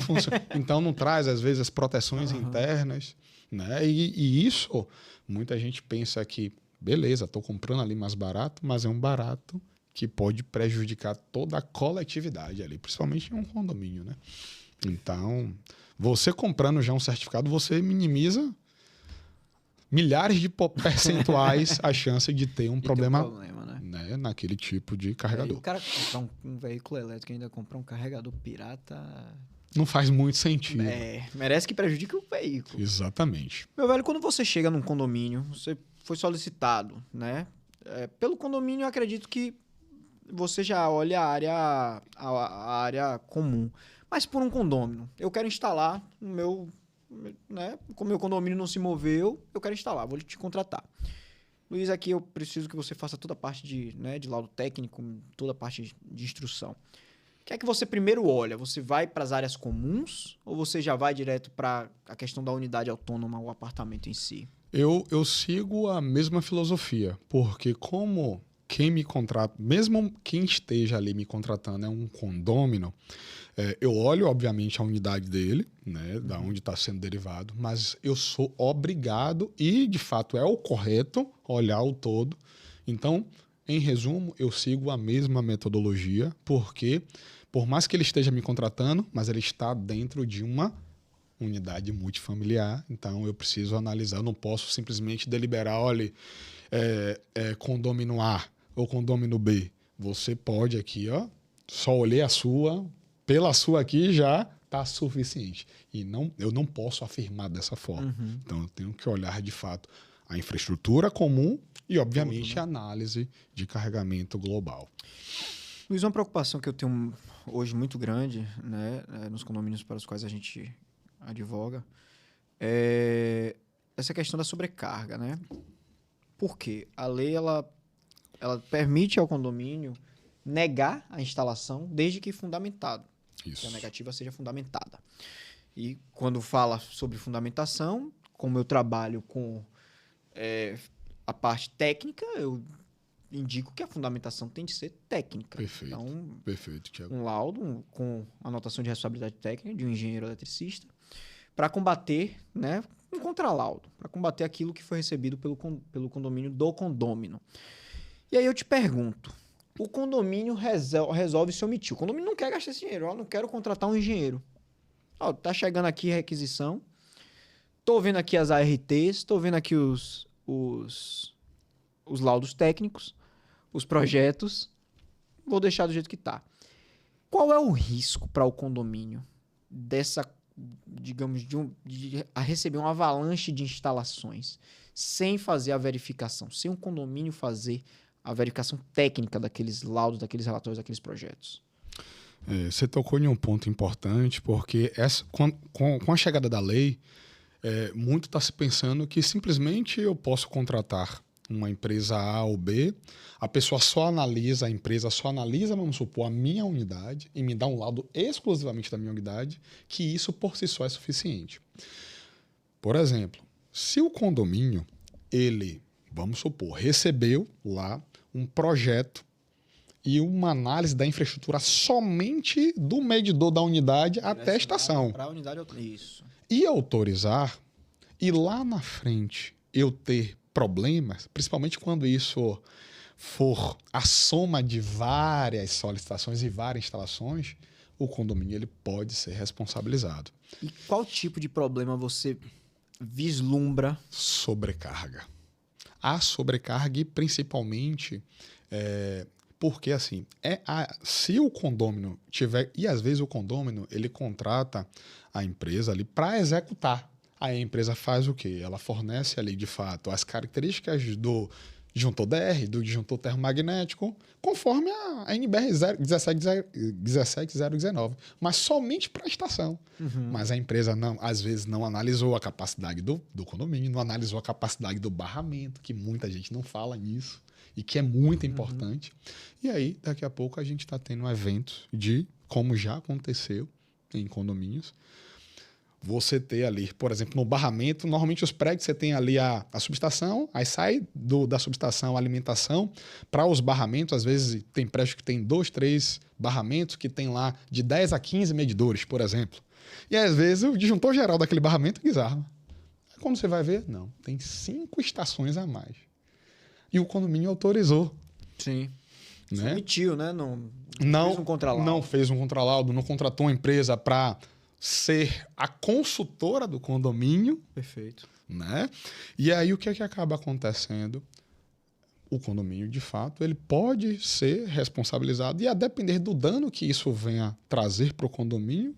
Funciona. Então, não traz, às vezes, as proteções internas, né? E isso, muita gente pensa que, beleza, estou comprando ali mais barato, mas é um barato que pode prejudicar toda a coletividade ali, principalmente em um condomínio, né? Então, você comprando já um certificado, você minimiza milhares de percentuais a chance de ter um problema, né, naquele tipo de carregador. O cara comprar um veículo elétrico e ainda comprar um carregador pirata... Não faz muito sentido. Merece que prejudique o veículo. Exatamente. Meu velho, quando você chega num condomínio, você foi solicitado, né? Pelo condomínio, eu acredito que você já olha a área comum. Mas por um condômino, eu quero instalar no meu... Né? Como meu condomínio não se moveu, eu quero instalar, vou te contratar. Luiz, aqui eu preciso que você faça toda a parte de laudo técnico, toda a parte de instrução. O que é que você primeiro olha? Você vai para as áreas comuns ou você já vai direto para a questão da unidade autônoma, o apartamento em si? Eu sigo a mesma filosofia, porque como quem me contrata, mesmo quem esteja ali me contratando é um condômino, eu olho, obviamente, a unidade dele, né, da onde está sendo derivado, mas eu sou obrigado, e de fato é o correto, olhar o todo. Então, em resumo, eu sigo a mesma metodologia, porque, por mais que ele esteja me contratando, mas ele está dentro de uma unidade multifamiliar, então eu preciso analisar, eu não posso simplesmente deliberar, olha, condômino A ou condômino B. Você pode aqui, ó, só olhei a sua... Pela sua aqui já está suficiente. E eu não posso afirmar dessa forma. Então, eu tenho que olhar, de fato, a infraestrutura comum e, obviamente, tudo, né? A análise de carregamento global. Luiz, uma preocupação que eu tenho hoje muito grande, né, nos condomínios para os quais a gente advoga, é essa questão da sobrecarga, né? Por quê? A lei, ela permite ao condomínio negar a instalação desde que fundamentado. Isso. Que a negativa seja fundamentada. E quando fala sobre fundamentação, como eu trabalho com a parte técnica, eu indico que a fundamentação tem de ser técnica. Perfeito. Então, perfeito, Thiago. Um laudo com anotação de responsabilidade técnica de um engenheiro eletricista para combater, né, um contralaudo, para combater aquilo que foi recebido pelo condomínio do condômino. E aí eu te pergunto, o condomínio resolve se omitir. O condomínio não quer gastar esse dinheiro. Eu não quero contratar um engenheiro. Tá chegando aqui a requisição. Tô vendo aqui as ARTs. Tô vendo aqui os laudos técnicos. Os projetos. Vou deixar do jeito que tá. Qual é o risco para o condomínio dessa, digamos, de receber uma avalanche de instalações sem fazer a verificação, sem um condomínio fazer a verificação técnica daqueles laudos, daqueles relatórios, daqueles projetos? Você tocou em um ponto importante, porque com a chegada da lei, muito está se pensando que simplesmente eu posso contratar uma empresa A ou B, a pessoa só analisa, a empresa só analisa, vamos supor, a minha unidade e me dá um laudo exclusivamente da minha unidade, que isso por si só é suficiente. Por exemplo, se o condomínio, ele, vamos supor, recebeu lá um projeto e uma análise da infraestrutura somente do medidor da unidade até a estação. Para a unidade, isso. E autorizar, e lá na frente eu ter problemas, principalmente quando isso for a soma de várias solicitações e várias instalações, o condomínio ele pode ser responsabilizado. E qual tipo de problema você vislumbra? Sobrecarga. A sobrecarga, principalmente, porque assim, se o condômino tiver, e às vezes o condômino ele contrata a empresa ali para executar. Aí a empresa faz o quê? Ela fornece ali, de fato, as características do disjuntor DR, do disjuntor termomagnético, conforme a NBR 17019, mas somente para a estação. Uhum. Mas a empresa, às vezes, não analisou a capacidade do condomínio, não analisou a capacidade do barramento, que muita gente não fala nisso, e que é muito importante. Uhum. E aí, daqui a pouco, a gente está tendo eventos como já aconteceu em condomínios, você ter ali, por exemplo, no barramento, normalmente os prédios você tem ali a subestação, aí sai da subestação a alimentação para os barramentos, às vezes tem prédio que tem 2, 3 barramentos, que tem lá de 10 a 15 medidores, por exemplo. E às vezes o disjuntor geral daquele barramento desarma. Quando você vai ver, não, tem 5 estações a mais. E o condomínio autorizou. Sim. Né? Omitiu, né? Não fez um contralaudo. Não fez um contralaudo, não contratou uma empresa para ser a consultora do condomínio. Perfeito. Né? E aí o que é que acaba acontecendo? O condomínio, de fato, ele pode ser responsabilizado e a depender do dano que isso venha trazer para o condomínio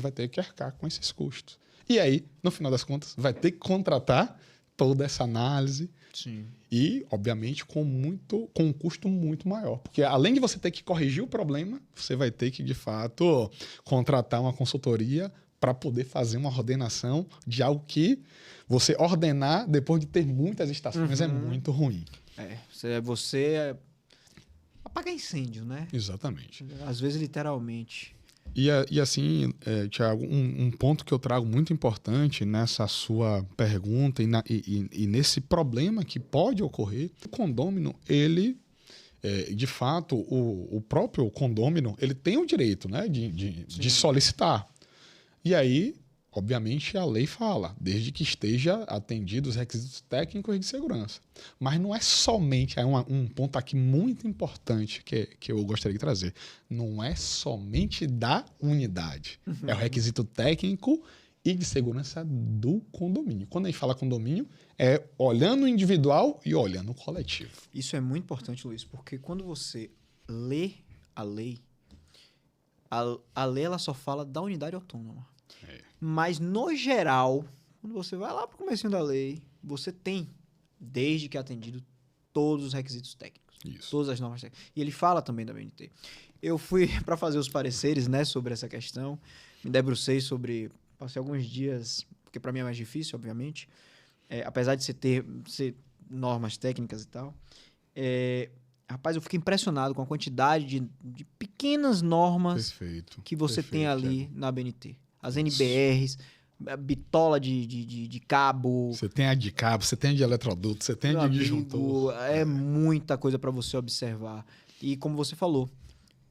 vai ter que arcar com esses custos. E aí, no final das contas, vai ter que contratar toda essa análise. Sim. E, obviamente, com um custo muito maior. Porque, além de você ter que corrigir o problema, você vai ter que, de fato, contratar uma consultoria para poder fazer uma ordenação de algo que você ordenar depois de ter muitas estações é muito ruim. Você apagar incêndio, né? Exatamente. Às vezes, literalmente. E assim, Thiago, um ponto que eu trago muito importante nessa sua pergunta e nesse problema que pode ocorrer, o condômino, ele, de fato, o próprio condômino, ele tem o direito, né, de solicitar. E aí, obviamente, a lei fala, desde que esteja atendido os requisitos técnicos e de segurança. Mas não é somente, um ponto aqui muito importante que eu gostaria de trazer, não é somente da unidade, é o requisito técnico e de segurança do condomínio. Quando a gente fala condomínio, é olhando o individual e olhando o coletivo. Isso é muito importante, Luiz, porque quando você lê a lei, a lei ela só fala da unidade autônoma. Mas, no geral, quando você vai lá para o comecinho da lei, você tem desde que atendido todos os requisitos técnicos. Isso. Todas as normas técnicas. E ele fala também da BNT. Eu fui para fazer os pareceres, né, sobre essa questão, me debrucei sobre... Passei alguns dias, porque para mim é mais difícil, obviamente, apesar de ser normas técnicas e tal. Rapaz, eu fiquei impressionado com a quantidade de pequenas normas que você tem ali na BNT. As NBRs, a bitola de cabo. Você tem a de cabo, você tem a de eletroduto, você tem a de disjuntor. É muita coisa para você observar. E como você falou,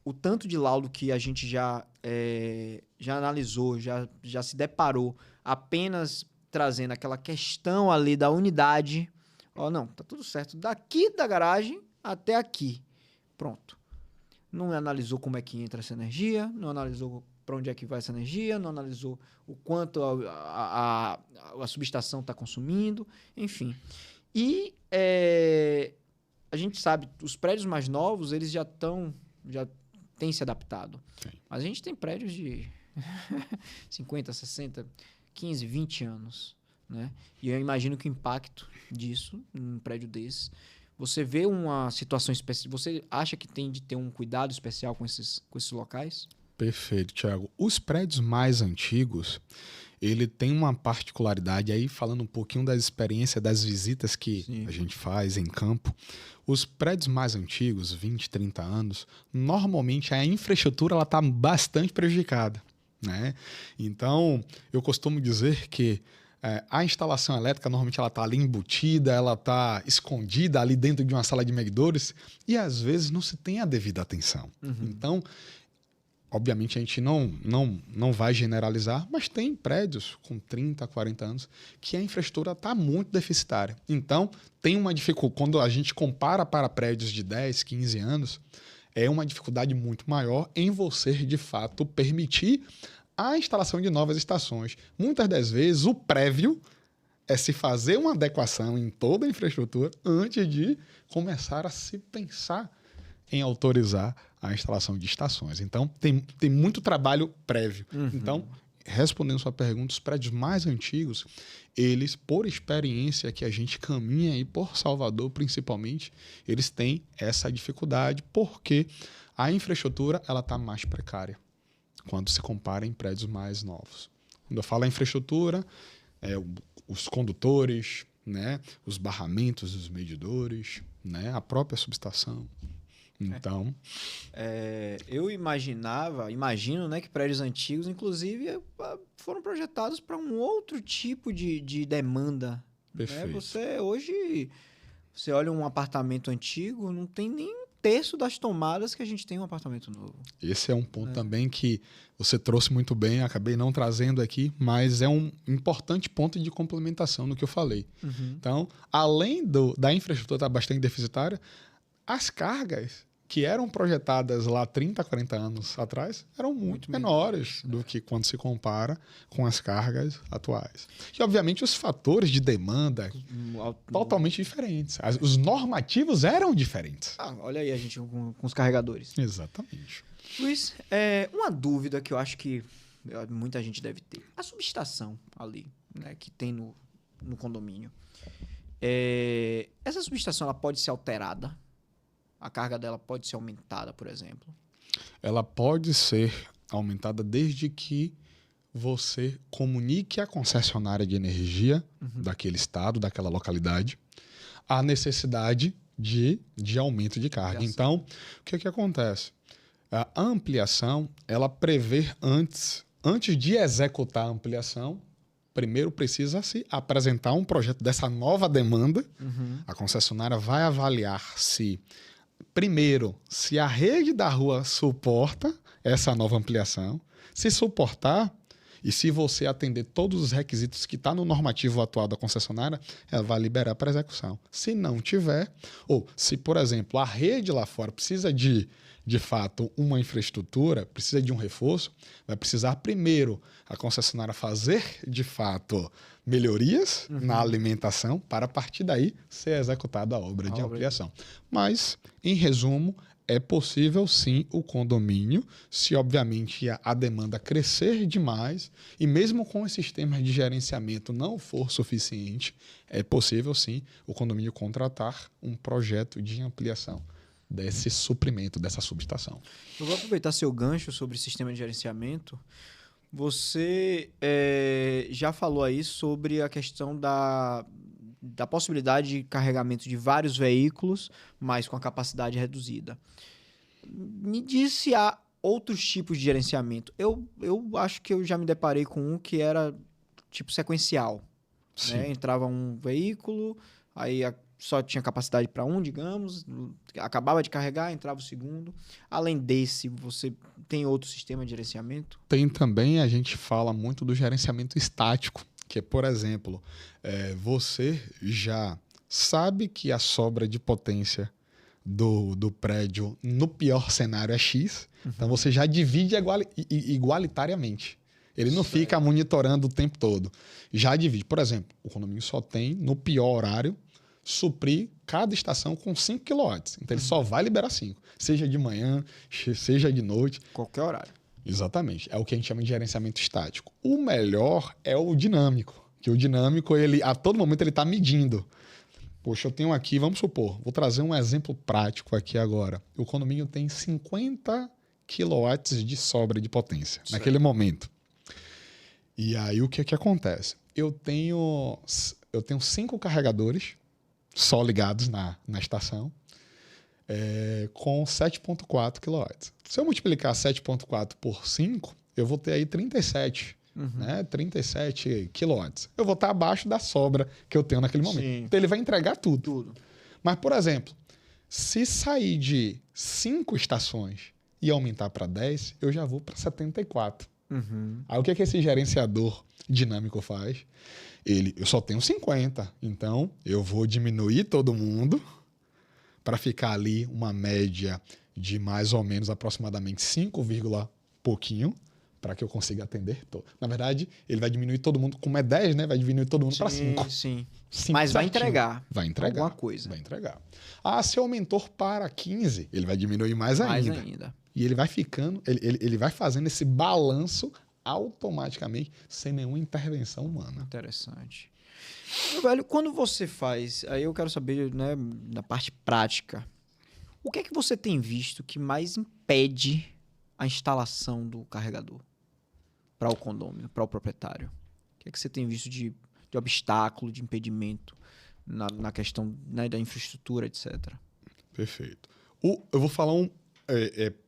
o tanto de laudo que a gente já analisou, já se deparou, apenas trazendo aquela questão ali da unidade. Não, tá tudo certo. Daqui da garagem até aqui. Pronto. Não analisou como é que entra essa energia, não analisou para onde é que vai essa energia, não analisou o quanto a subestação está consumindo, enfim. E a gente sabe, os prédios mais novos, eles já têm se adaptado. Sim. Mas a gente tem prédios de 50, 60, 15, 20 anos, né? E eu imagino que o impacto disso, num prédio desse, você vê uma situação especial, você acha que tem de ter um cuidado especial com esses locais? Perfeito, Thiago. Os prédios mais antigos, ele tem uma particularidade, aí falando um pouquinho da experiência das visitas que Sim. a gente faz em campo. Os prédios mais antigos, 20, 30 anos, normalmente a infraestrutura está bastante prejudicada, né? Então, eu costumo dizer que a instalação elétrica, normalmente ela está ali embutida, ela está escondida ali dentro de uma sala de medidores e às vezes não se tem a devida atenção. Uhum. Então, obviamente a gente não vai generalizar, mas tem prédios com 30, 40 anos que a infraestrutura está muito deficitária. Então, tem uma dificuldade, quando a gente compara para prédios de 10, 15 anos, é uma dificuldade muito maior em você, de fato, permitir a instalação de novas estações. Muitas das vezes, o prévio é se fazer uma adequação em toda a infraestrutura antes de começar a se pensar em autorizar a instalação de estações. Então, tem muito trabalho prévio. Uhum. Então, respondendo sua pergunta, os prédios mais antigos, eles, por experiência que a gente caminha aí por Salvador, principalmente, eles têm essa dificuldade porque a infraestrutura ela está mais precária quando se compara em prédios mais novos. Quando eu falo em infraestrutura, os condutores, né, os barramentos dos medidores, né, a própria subestação. Então, eu imagino, né, que prédios antigos, inclusive, foram projetados para um outro tipo de demanda. perfeito. Hoje, você olha um apartamento antigo, não tem nem um terço das tomadas que a gente tem em um apartamento novo. Esse é um ponto também que você trouxe muito bem, acabei não trazendo aqui, mas é um importante ponto de complementação no que eu falei. Uhum. Então, além da infraestrutura estar bastante deficitária, as cargas que eram projetadas lá 30, 40 anos atrás eram muito menores do que quando se compara com as cargas atuais. E, obviamente, os fatores de demanda totalmente diferentes. Os normativos eram diferentes. Olha aí a gente com os carregadores. Exatamente. Luiz, uma dúvida que eu acho que muita gente deve ter. A subestação ali, né, que tem no condomínio, essa subestação ela pode ser alterada? A carga dela pode ser aumentada, por exemplo? Ela pode ser aumentada desde que você comunique à concessionária de energia daquele estado, daquela localidade, a necessidade de aumento de carga. Então, o que acontece? A ampliação, ela prevê antes de executar a ampliação, primeiro precisa se apresentar um projeto dessa nova demanda. A concessionária vai avaliar primeiro, se a rede da rua suporta essa nova ampliação. Se suportar, e se você atender todos os requisitos que está no normativo atual da concessionária, ela vai liberar para execução. Se não tiver, ou se, por exemplo, a rede lá fora precisa de fato, uma infraestrutura, precisa de um reforço, vai precisar primeiro a concessionária fazer, de fato, melhorias na alimentação para, a partir daí, ser executada a obra de ampliação. Mas, em resumo, é possível sim o condomínio, se obviamente a demanda crescer demais e mesmo com os sistemas de gerenciamento não for suficiente, é possível sim o condomínio contratar um projeto de ampliação desse suprimento, dessa subestação. Eu vou aproveitar seu gancho sobre sistema de gerenciamento. Você já falou aí sobre a questão da possibilidade de carregamento de vários veículos, mas com a capacidade reduzida. Me diz se há outros tipos de gerenciamento. Eu acho que eu já me deparei com um que era tipo sequencial. Né? Entrava um veículo, aí só tinha capacidade para um, digamos, acabava de carregar, entrava o segundo. Além desse, você tem outro sistema de gerenciamento? Tem também, a gente fala muito do gerenciamento estático, que é, por exemplo, você já sabe que a sobra de potência do prédio, no pior cenário, é X, então você já divide igualitariamente. Ele não fica monitorando o tempo todo. Já divide. Por exemplo, o condomínio só tem, no pior horário, suprir cada estação com 5 kW. Então ele só vai liberar 5. Seja de manhã, seja de noite. Qualquer horário. Exatamente. É o que a gente chama de gerenciamento estático. O melhor é o dinâmico. Que o dinâmico, ele, a todo momento, ele está medindo. Poxa, eu tenho aqui, vamos supor, vou trazer um exemplo prático aqui agora. O condomínio tem 50 kW de sobra de potência naquele momento. E aí o que acontece? Eu tenho 5 carregadores só ligados na estação, com 7,4 kW. Se eu multiplicar 7,4 por 5, eu vou ter aí 37, né? 37 kW. Eu vou estar abaixo da sobra que eu tenho naquele momento. Sim. Então ele vai entregar tudo. Mas, por exemplo, se sair de 5 estações e aumentar para 10, eu já vou para 74. Aí o que esse gerenciador dinâmico faz? Eu só tenho 50, então eu vou diminuir todo mundo para ficar ali uma média de mais ou menos aproximadamente 5, pouquinho, para que eu consiga atender todo. Na verdade, ele vai diminuir todo mundo, como é 10, né? Vai diminuir todo mundo para 5. Sim. 5 Mas vai certinho. entregar. Vai entregar. Alguma coisa. Vai entregar. Se aumentou para 15, ele vai diminuir mais ainda. E ele vai ficando, ele vai fazendo esse balanço automaticamente, sem nenhuma intervenção humana. Interessante. Meu velho, quando você faz, aí eu quero saber, né, na parte prática, o que é que você tem visto que mais impede a instalação do carregador para o condomínio, para o proprietário? O que é que você tem visto de obstáculo, de impedimento na questão, né, da infraestrutura, etc? Perfeito. Eu vou falar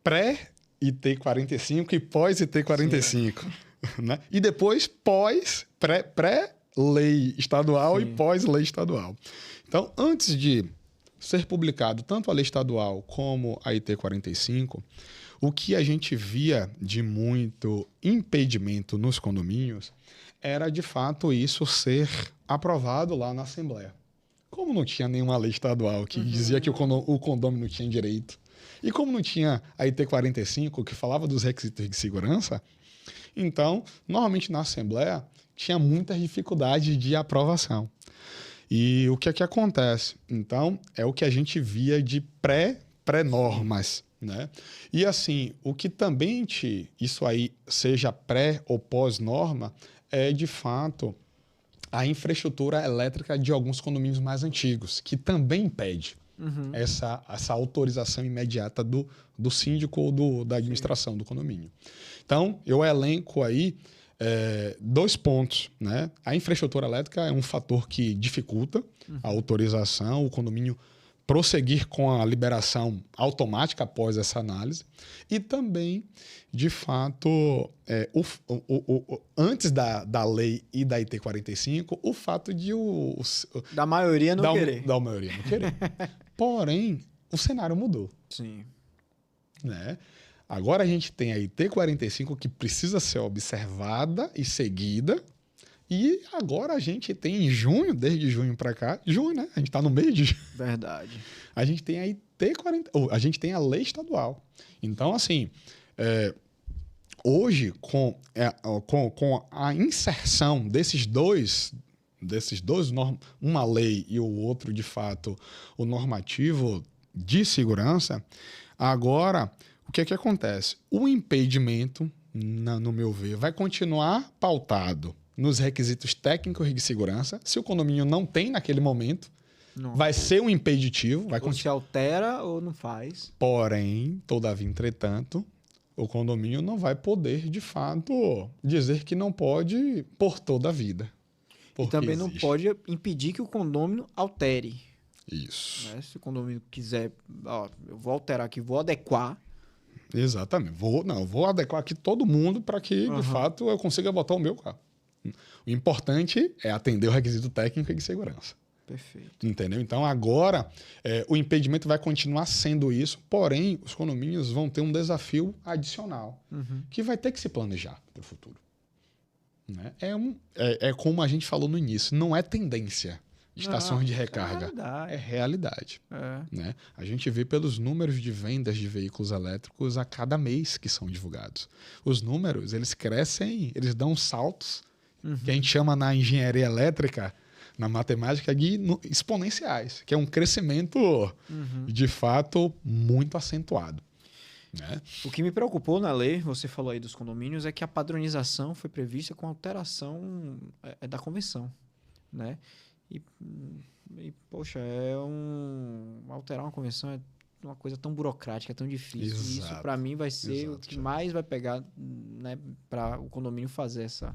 pré-IT45 e pós-IT45. Né? E depois pré-lei estadual e pós-lei estadual. Então, antes de ser publicado tanto a lei estadual como a IT45, o que a gente via de muito impedimento nos condomínios era, de fato, isso ser aprovado lá na Assembleia. Como não tinha nenhuma lei estadual que dizia que o condomínio não tinha direito, e como não tinha a IT45 que falava dos requisitos de segurança, então, normalmente na Assembleia, tinha muitas dificuldades de aprovação. E o que é que acontece? Então, é o que a gente via de pré-normas. Né? E assim, o que também isso aí, seja pré ou pós-norma, é de fato a infraestrutura elétrica de alguns condomínios mais antigos, que também impede essa autorização imediata do síndico ou da administração do condomínio. Então, eu elenco aí 2 pontos. Né? A infraestrutura elétrica é um fator que dificulta a autorização, o condomínio prosseguir com a liberação automática após essa análise. E também, de fato, antes da lei e da IT45, o fato de da maioria não querer. Da maioria não querer. Porém, o cenário mudou. Sim. Né? Agora a gente tem a IT45 que precisa ser observada e seguida. E agora a gente tem em junho, desde junho para cá, junho, né? A gente está no mês de junho. Verdade. A gente tem a IT40, a gente tem a lei estadual. Então, assim, hoje, com a inserção desses dois, uma lei e o outro, de fato, o normativo de segurança, Agora, o que é que acontece? O impedimento, no meu ver, vai continuar pautado nos requisitos técnicos e de segurança. Se o condomínio não tem naquele momento, Não. vai ser um impeditivo. Vai Ou se altera ou não faz. Porém, todavia, entretanto, o condomínio não vai poder, de fato, dizer que não pode por toda a vida. E também não existe. pode impedir que o condômino altere. Isso. Né? Se o condomínio quiser, eu vou alterar aqui, vou adequar. Exatamente. Vou adequar aqui todo mundo para que, de fato, eu consiga botar o meu carro. O importante é atender o requisito técnico e de segurança. Perfeito. Entendeu? Então, agora, o impedimento vai continuar sendo isso, porém, os condomínios vão ter um desafio adicional, que vai ter que se planejar para o futuro. Né? É como a gente falou no início, não é tendência. Estações de recarga. É realidade. Né? A gente vê pelos números de vendas de veículos elétricos a cada mês que são divulgados. Os números, eles crescem, eles dão saltos, que a gente chama na engenharia elétrica, na matemática, de exponenciais, que é um crescimento, de fato, muito acentuado. Né? O que me preocupou na lei, você falou aí dos condomínios, é que a padronização foi prevista com alteração da convenção. Né? E, poxa, alterar uma convenção é uma coisa tão burocrática, tão difícil. Exato. E isso, para mim, vai ser o que mais vai pegar, né, para o condomínio fazer essa...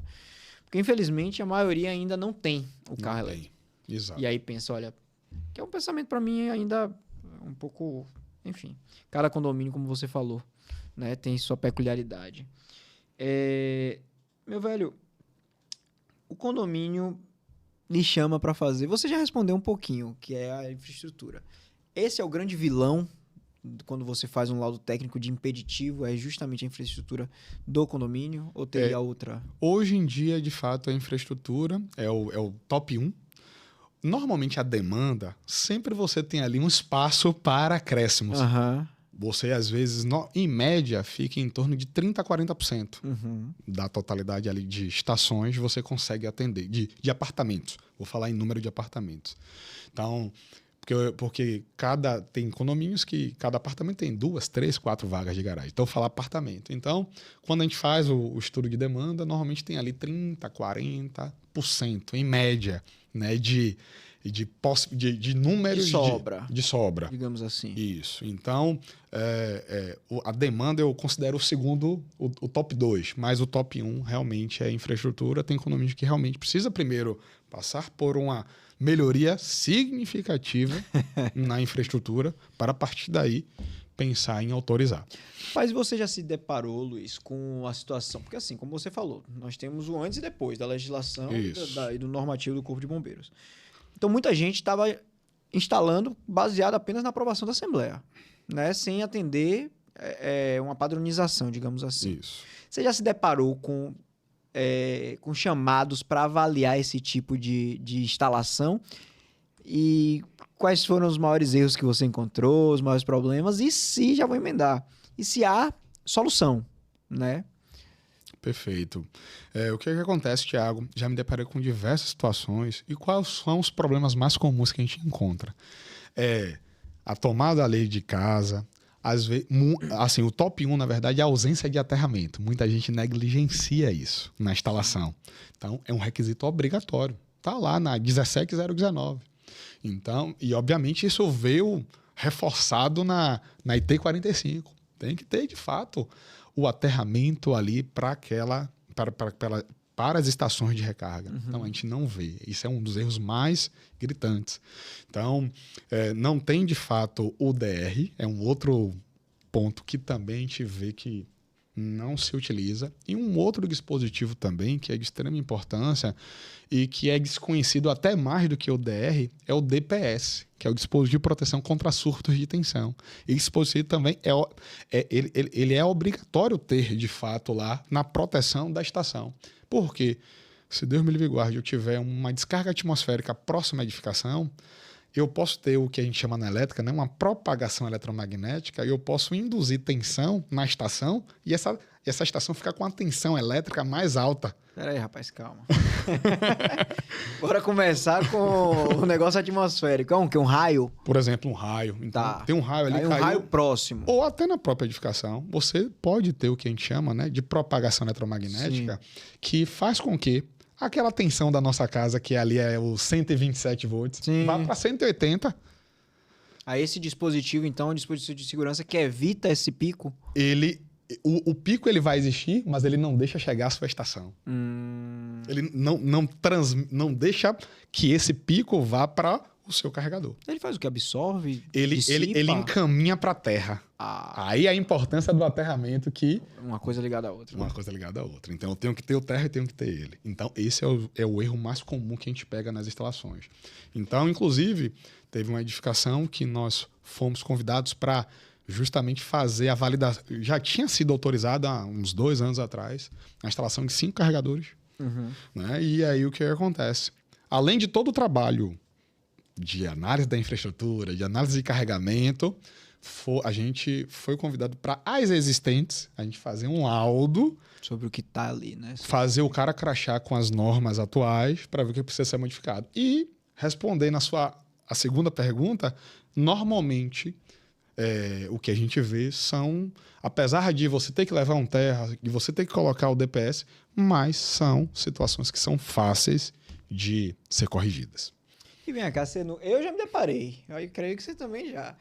Porque, infelizmente, a maioria ainda não tem o carro elétrico. Exato. E aí pensa, olha, que é um pensamento para mim ainda um pouco... Enfim, cada condomínio, como você falou, né, tem sua peculiaridade. Meu velho, o condomínio lhe chama para fazer... Você já respondeu um pouquinho, que é a infraestrutura. Esse é o grande vilão quando você faz um laudo técnico de impeditivo, é justamente a infraestrutura do condomínio, ou teria outra? Hoje em dia, de fato, a infraestrutura é o top 1. Normalmente, a demanda, sempre você tem ali um espaço para acréscimos. Você, às vezes, em média, fica em torno de 30% a 40% da totalidade ali de estações você consegue atender, de apartamentos. Vou falar em número de apartamentos. Então, porque tem condomínios que cada apartamento tem 2, 3, 4 vagas de garagem. Então, eu vou falar apartamento. Então, quando a gente faz o estudo de demanda, normalmente tem ali 30%, 40%, em média, né, de números de sobra. Digamos assim. Isso. Então, a demanda eu considero o segundo, o top 2, mas o top 1 realmente é a infraestrutura. Tem condomínio que realmente precisa primeiro passar por uma melhoria significativa na infraestrutura para, a partir daí, pensar em autorizar. Mas você já se deparou, Luiz, com a situação... Porque assim, como você falou, nós temos o antes e depois da legislação e do normativo do Corpo de Bombeiros. Então, muita gente estava instalando baseado apenas na aprovação da Assembleia, né? Sem atender uma padronização, digamos assim. Isso. Você já se deparou com chamados para avaliar esse tipo de instalação? E quais foram os maiores erros que você encontrou, os maiores problemas? E se, já vou emendar, e se há solução, né? Perfeito. O que acontece, Thiago? Já me deparei com diversas situações. E quais são os problemas mais comuns que a gente encontra? A tomada da lei de casa. Às vezes, assim, o top 1, na verdade, é a ausência de aterramento. Muita gente negligencia isso na instalação. Então, é um requisito obrigatório. Está lá na 17019. Então, e obviamente isso veio reforçado na IT 45. Tem que ter, de fato, o aterramento ali para as estações de recarga. Então, a gente não vê. Isso é um dos erros mais gritantes. Então, não tem, de fato, o DR. É um outro ponto que também a gente vê que não se utiliza. E um outro dispositivo também, que é de extrema importância e que é desconhecido até mais do que o DR, é o DPS, que é o dispositivo de proteção contra surtos de tensão. E esse dispositivo também ele é obrigatório ter, de fato, lá na proteção da estação. Por quê? Se Deus me livre e guarde, eu tiver uma descarga atmosférica próxima à edificação, eu posso ter o que a gente chama na elétrica, né, uma propagação eletromagnética, e eu posso induzir tensão na estação e essa estação ficar com a tensão elétrica mais alta. Pera aí, rapaz, calma. Bora começar com o negócio atmosférico. É um que? Um raio? Por exemplo, um raio. Então, Tá. tem um raio ali, Aí um caiu, raio próximo. ou até na própria edificação, você pode ter o que a gente chama, né, de propagação eletromagnética, que faz com que aquela tensão da nossa casa, que ali é o 127 volts, Sim. vá para 180. Aí esse dispositivo, então, é um dispositivo de segurança que evita esse pico? O pico ele vai existir, mas ele não deixa chegar à sua estação. Ele não deixa que esse pico vá para o seu carregador. Ele faz o que? Absorve? Ele dissipa? encaminha para a terra. Ah, Aí a importância do aterramento que uma coisa ligada à outra. uma coisa ligada à outra. Então eu tenho que ter o terra e tenho que ter ele. Então esse é o erro mais comum que a gente pega nas instalações. Então, inclusive, teve uma edificação que nós fomos convidados para justamente fazer a validação. Já tinha sido autorizada há uns 2 anos atrás a instalação de 5 carregadores. Né? E aí o que acontece? Além de todo o trabalho de análise da infraestrutura, de análise de carregamento, a gente foi convidado para as existentes, a gente fazer um laudo, Sobre o que tá ali, né? fazer o cara crachar com as normas atuais para ver o que precisa ser modificado. E respondendo a segunda pergunta, normalmente o que a gente vê são, apesar de você ter que levar um terra, de você ter que colocar o DPS, mas são situações que são fáceis de ser corrigidas. E vem cá, eu já me deparei. Eu creio que você também já.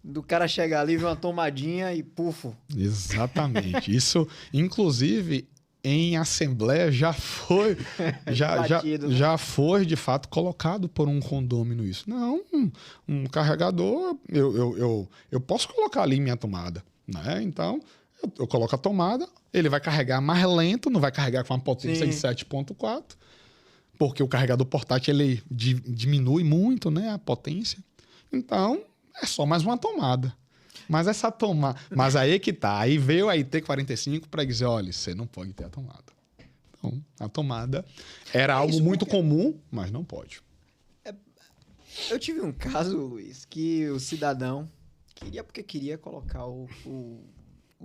Do cara chegar ali, ver uma tomadinha e pufo. Exatamente. Isso, inclusive, em assembleia já foi Batido, né? já foi de fato colocado por um condômino isso. Não, um carregador eu posso colocar ali minha tomada, né? Então eu coloco a tomada, ele vai carregar mais lento, não vai carregar com uma potência Sim. de 7.4, porque o carregador portátil ele diminui muito, né, a potência. Então é só mais uma tomada. Mas essa tomada. Mas aí que tá. Aí veio a IT45 para dizer: olha, você não pode ter a tomada. Então, a tomada era algo isso muito porque- comum, mas não pode. Eu tive um caso, Luiz, que o cidadão queria porque queria colocar o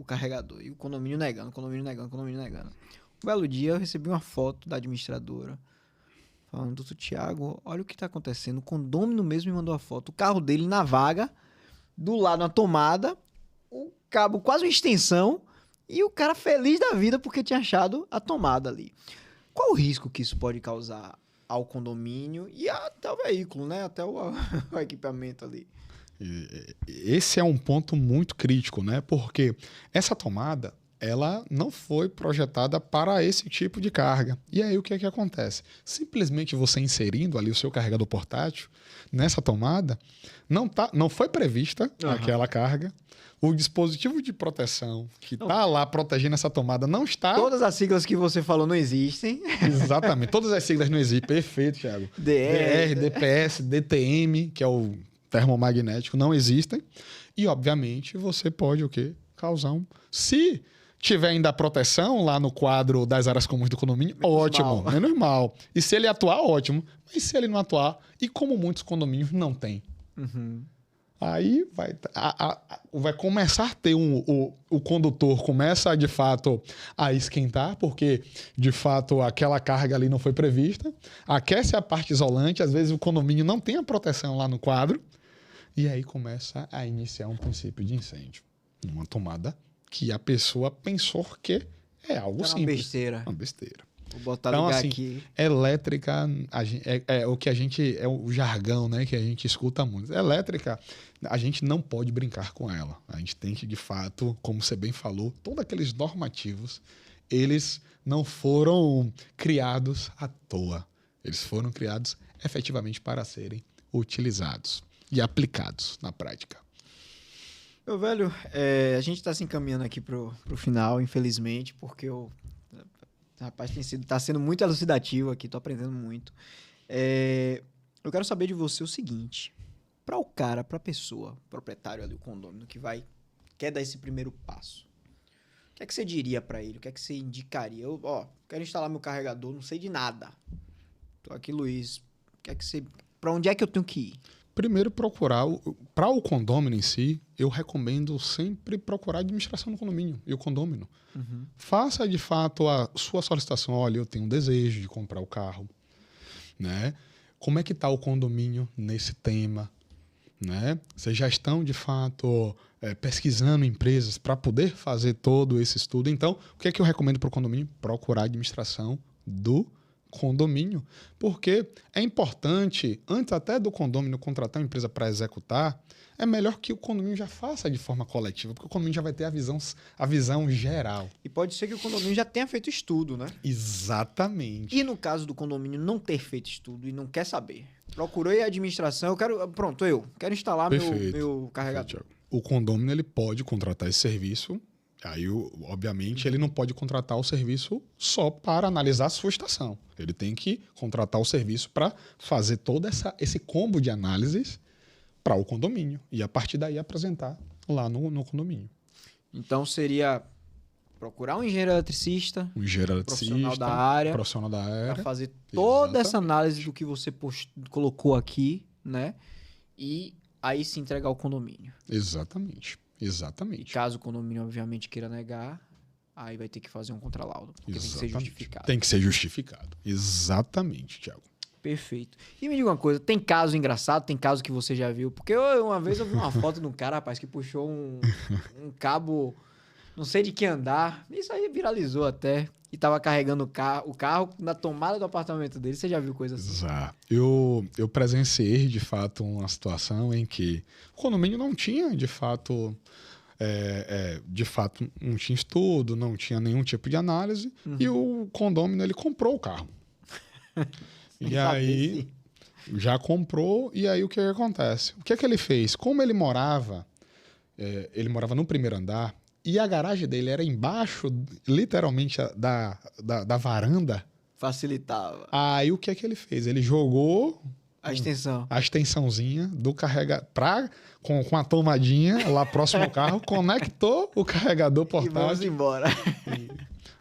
carregador. E o condomínio negando. Um belo dia eu recebi uma foto da administradora falando: doutor Tiago, olha o que tá acontecendo. O condômino mesmo me mandou a foto. O carro dele na vaga, do lado na tomada, o cabo quase uma extensão e o cara feliz da vida porque tinha achado a tomada ali. Qual o risco que isso pode causar ao condomínio e até o veículo, né? Até o equipamento ali. Esse é um ponto muito crítico, né? Porque essa tomada, ela não foi projetada para esse tipo de carga. E aí o que é que acontece? Simplesmente você inserindo ali o seu carregador portátil nessa tomada, não foi prevista aquela carga. O dispositivo de proteção que está lá protegendo essa tomada não está... Todas as siglas que você falou não existem. Exatamente. Todas as siglas não existem. Perfeito, Thiago. DR, DPS, DTM, que é o termomagnético, não existem. E, obviamente, você pode o quê? Causar um... Se tiver ainda a proteção lá no quadro das áreas comuns do condomínio, ótimo, menos mal. E se ele atuar, ótimo. Mas se ele não atuar, e como muitos condomínios não tem, aí vai começar a ter o condutor começa de fato a esquentar, porque de fato aquela carga ali não foi prevista, aquece a parte isolante, às vezes o condomínio não tem a proteção lá no quadro, e aí começa a iniciar um princípio de incêndio. Uma tomada que a pessoa pensou que é algo simples. Uma besteira. Vou botar Então, ligar assim, aqui. elétrica é o que a gente... É o jargão, né, que a gente escuta muito. Elétrica, a gente não pode brincar com ela. A gente tem que, de fato, como você bem falou, todos aqueles normativos, eles não foram criados à toa. Eles foram criados efetivamente para serem utilizados e aplicados na prática. Meu velho, a gente tá se encaminhando aqui pro final, infelizmente, porque rapaz, tá sendo muito elucidativo aqui, tô aprendendo muito. Eu quero saber de você o seguinte: pra pessoa, proprietário ali, o condômino, quer dar esse primeiro passo, o que é que você diria pra ele? O que é que você indicaria? Quero instalar meu carregador, não sei de nada. Tô aqui, Luiz. Pra onde é que eu tenho que ir? Primeiro, procurar... Para o condômino em si, eu recomendo sempre procurar a administração do condomínio e o condômino. Faça, de fato, a sua solicitação. Olha, eu tenho um desejo de comprar o carro. Né? Como é que está o condomínio nesse tema? Né? Vocês já estão, de fato, pesquisando empresas para poder fazer todo esse estudo. Então, o que é que eu recomendo para o condomínio? Procurar a administração do condomínio. Porque é importante, antes até do condomínio contratar uma empresa para executar, é melhor que o condomínio já faça de forma coletiva, porque o condomínio já vai ter a visão geral. E pode ser que o condomínio já tenha feito estudo, né? Exatamente. E no caso do condomínio não ter feito estudo e não quer saber, procurei a administração, eu quero instalar meu carregador. Perfeito. O condomínio ele pode contratar esse serviço, aí, obviamente, ele não pode contratar o serviço só para analisar a sua estação. Ele tem que contratar o serviço para fazer todo esse combo de análises para o condomínio e, a partir daí, apresentar lá no condomínio. Então, seria procurar um engenheiro eletricista, profissional da área, para fazer toda essa análise do que você colocou aqui, né? E aí se entregar ao condomínio. Exatamente. E caso o condomínio, obviamente, queira negar, aí vai ter que fazer um contralaudo, porque tem que ser justificado. Tem que ser justificado. Exatamente, Thiago. Perfeito. E me diga uma coisa, tem caso engraçado, tem caso que você já viu? Porque uma vez eu vi uma foto de um cara, rapaz, que puxou um cabo, não sei de que andar, isso aí viralizou até, e tava carregando o carro na tomada do apartamento dele. Você já viu coisa assim? Já. Eu presenciei, de fato, uma situação em que o condomínio não tinha, de fato, não tinha estudo, não tinha nenhum tipo de análise, e o condomínio, ele comprou o carro. E aí, já comprou, e aí o que acontece? O que é que ele fez? Como ele morava no primeiro andar, e a garagem dele era embaixo, literalmente, da varanda. Facilitava. Aí o que é que ele fez? Ele jogou a extensãozinha do carregador com a tomadinha lá próximo ao carro, conectou o carregador portátil. E vamos embora.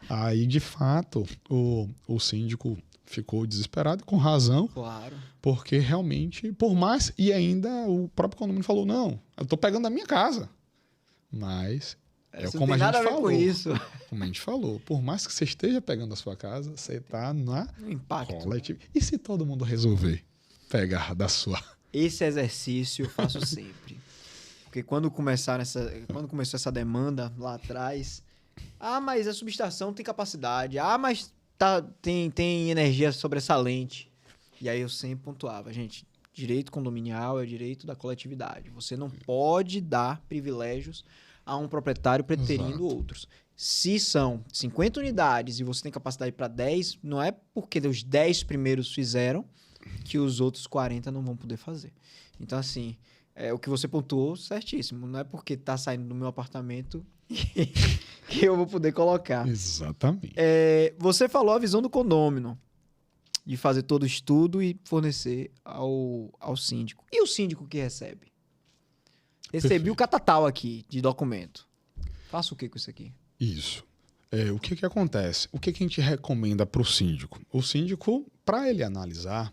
Aí, de fato, o síndico ficou desesperado, com razão. Claro. Porque realmente, por mais... E ainda o próprio condomínio falou, não, eu tô pegando da minha casa. Mas... como a gente falou. Com isso. Como a gente falou, por mais que você esteja pegando a sua casa, você está no impacto coletivo. E se todo mundo resolver pegar da sua? Esse exercício eu faço sempre. Porque quando começou essa demanda lá atrás, mas a subestação tem capacidade, mas tem energia sobressalente. E aí eu sempre pontuava, gente, direito condominial é o direito da coletividade. Você não pode dar privilégios a um proprietário preterindo outros. Se são 50 unidades e você tem capacidade para 10, não é porque os 10 primeiros fizeram que os outros 40 não vão poder fazer. Então, assim, o que você pontuou, certíssimo. Não é porque está saindo do meu apartamento que eu vou poder colocar. Exatamente. Você falou a visão do condômino, de fazer todo o estudo e fornecer ao síndico. E o síndico que recebe? Recebi o catatal aqui de documento. Faço o que com isso aqui? Isso. O que acontece? O que a gente recomenda para o síndico? O síndico, para ele analisar,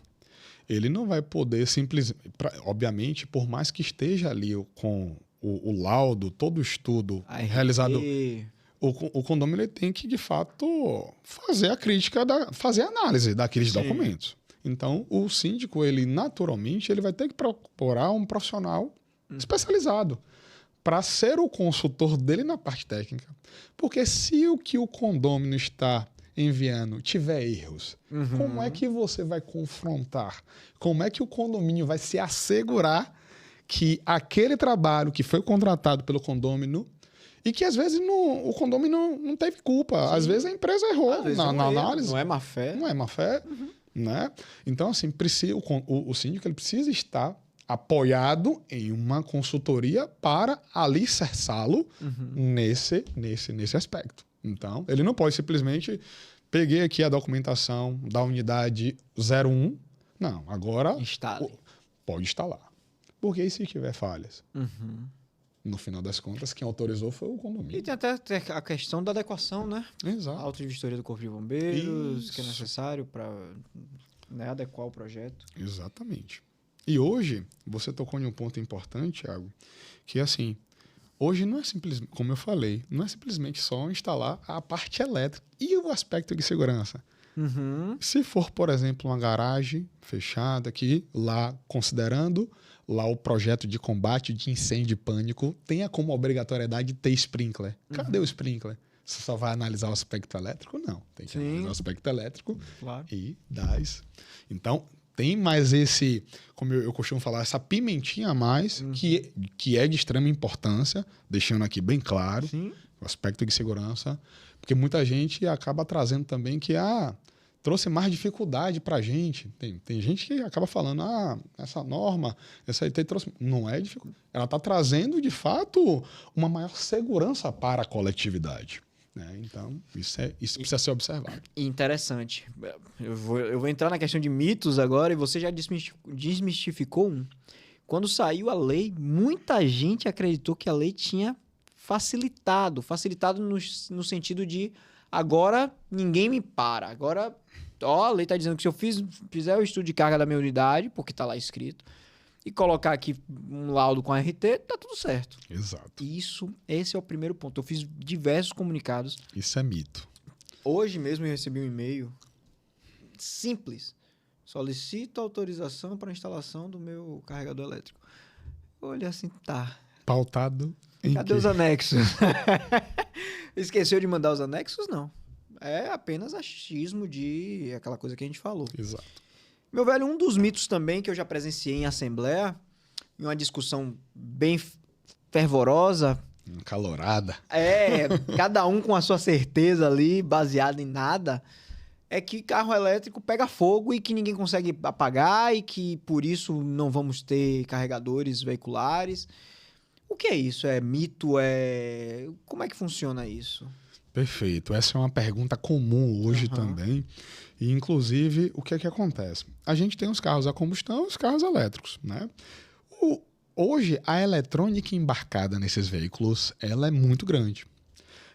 ele não vai poder simplesmente... Obviamente, por mais que esteja ali com o laudo, todo o estudo realizado... O condomínio ele tem que, de fato, fazer a crítica, fazer a análise daqueles documentos. Então, o síndico, ele naturalmente, ele vai ter que procurar um profissional especializado para ser o consultor dele na parte técnica. Porque se o que o condômino está enviando tiver erros, como é que você vai confrontar? Como é que o condomínio vai se assegurar que aquele trabalho que foi contratado pelo condômino e que às vezes o condomínio não teve culpa, às vezes a empresa errou na análise. Não é má fé. Não é má fé, né? Então, assim, o síndico ele precisa estar apoiado em uma consultoria para alicerçá-lo nesse aspecto. Então, ele não pode simplesmente peguei aqui a documentação da unidade 01. Não, agora pode instalar. Porque e se tiver falhas? No final das contas, quem autorizou foi o condomínio. E tem até a questão da adequação, né? Exato. A auto-vistoria do Corpo de Bombeiros, que é necessário para adequar o projeto. Exatamente. E hoje, você tocou em um ponto importante, Thiago, que assim, hoje não é simplesmente, como eu falei, não é simplesmente só instalar a parte elétrica e o aspecto de segurança. Uhum. Se for, por exemplo, uma garagem fechada, que lá, considerando lá o projeto de combate de incêndio e pânico, tenha como obrigatoriedade ter sprinkler. Cadê o sprinkler? Você só vai analisar o aspecto elétrico? Não. Tem que analisar o aspecto elétrico Claro. e das. Então, tem mais esse, como eu costumo falar, essa pimentinha a mais, que é de extrema importância, deixando aqui bem claro, Sim. o aspecto de segurança, porque muita gente acaba trazendo também que trouxe mais dificuldade para a gente. Tem gente que acaba falando, essa norma, essa aí trouxe. Não é dificuldade. Ela está trazendo, de fato, uma maior segurança para a coletividade. Né? Então, isso precisa ser observado. Interessante. Eu vou entrar na questão de mitos agora e você já desmistificou um. Quando saiu a lei, muita gente acreditou que a lei tinha facilitado no sentido de agora ninguém me para. Agora, a lei está dizendo que se eu fizer o estudo de carga da minha unidade, porque está lá escrito, e colocar aqui um laudo com a RT, tá tudo certo. Exato. Esse é o primeiro ponto. Eu fiz diversos comunicados. Isso é mito. Hoje mesmo eu recebi um e-mail simples. Solicito autorização para instalação do meu carregador elétrico. Eu olhei assim, tá. Pautado em Cadê os anexos? Esqueceu de mandar os anexos? Não. É apenas achismo de aquela coisa que a gente falou. Exato. Meu velho, um dos mitos também que eu já presenciei em assembleia, em uma discussão bem fervorosa. Calorada. Cada um com a sua certeza ali, baseada em nada, é que carro elétrico pega fogo e que ninguém consegue apagar e que por isso não vamos ter carregadores veiculares. O que é isso? É mito? Como é que funciona isso? Perfeito. Essa é uma pergunta comum hoje também. E, inclusive, o que é que acontece? A gente tem os carros a combustão e os carros elétricos, né? Hoje, a eletrônica embarcada nesses veículos, ela é muito grande.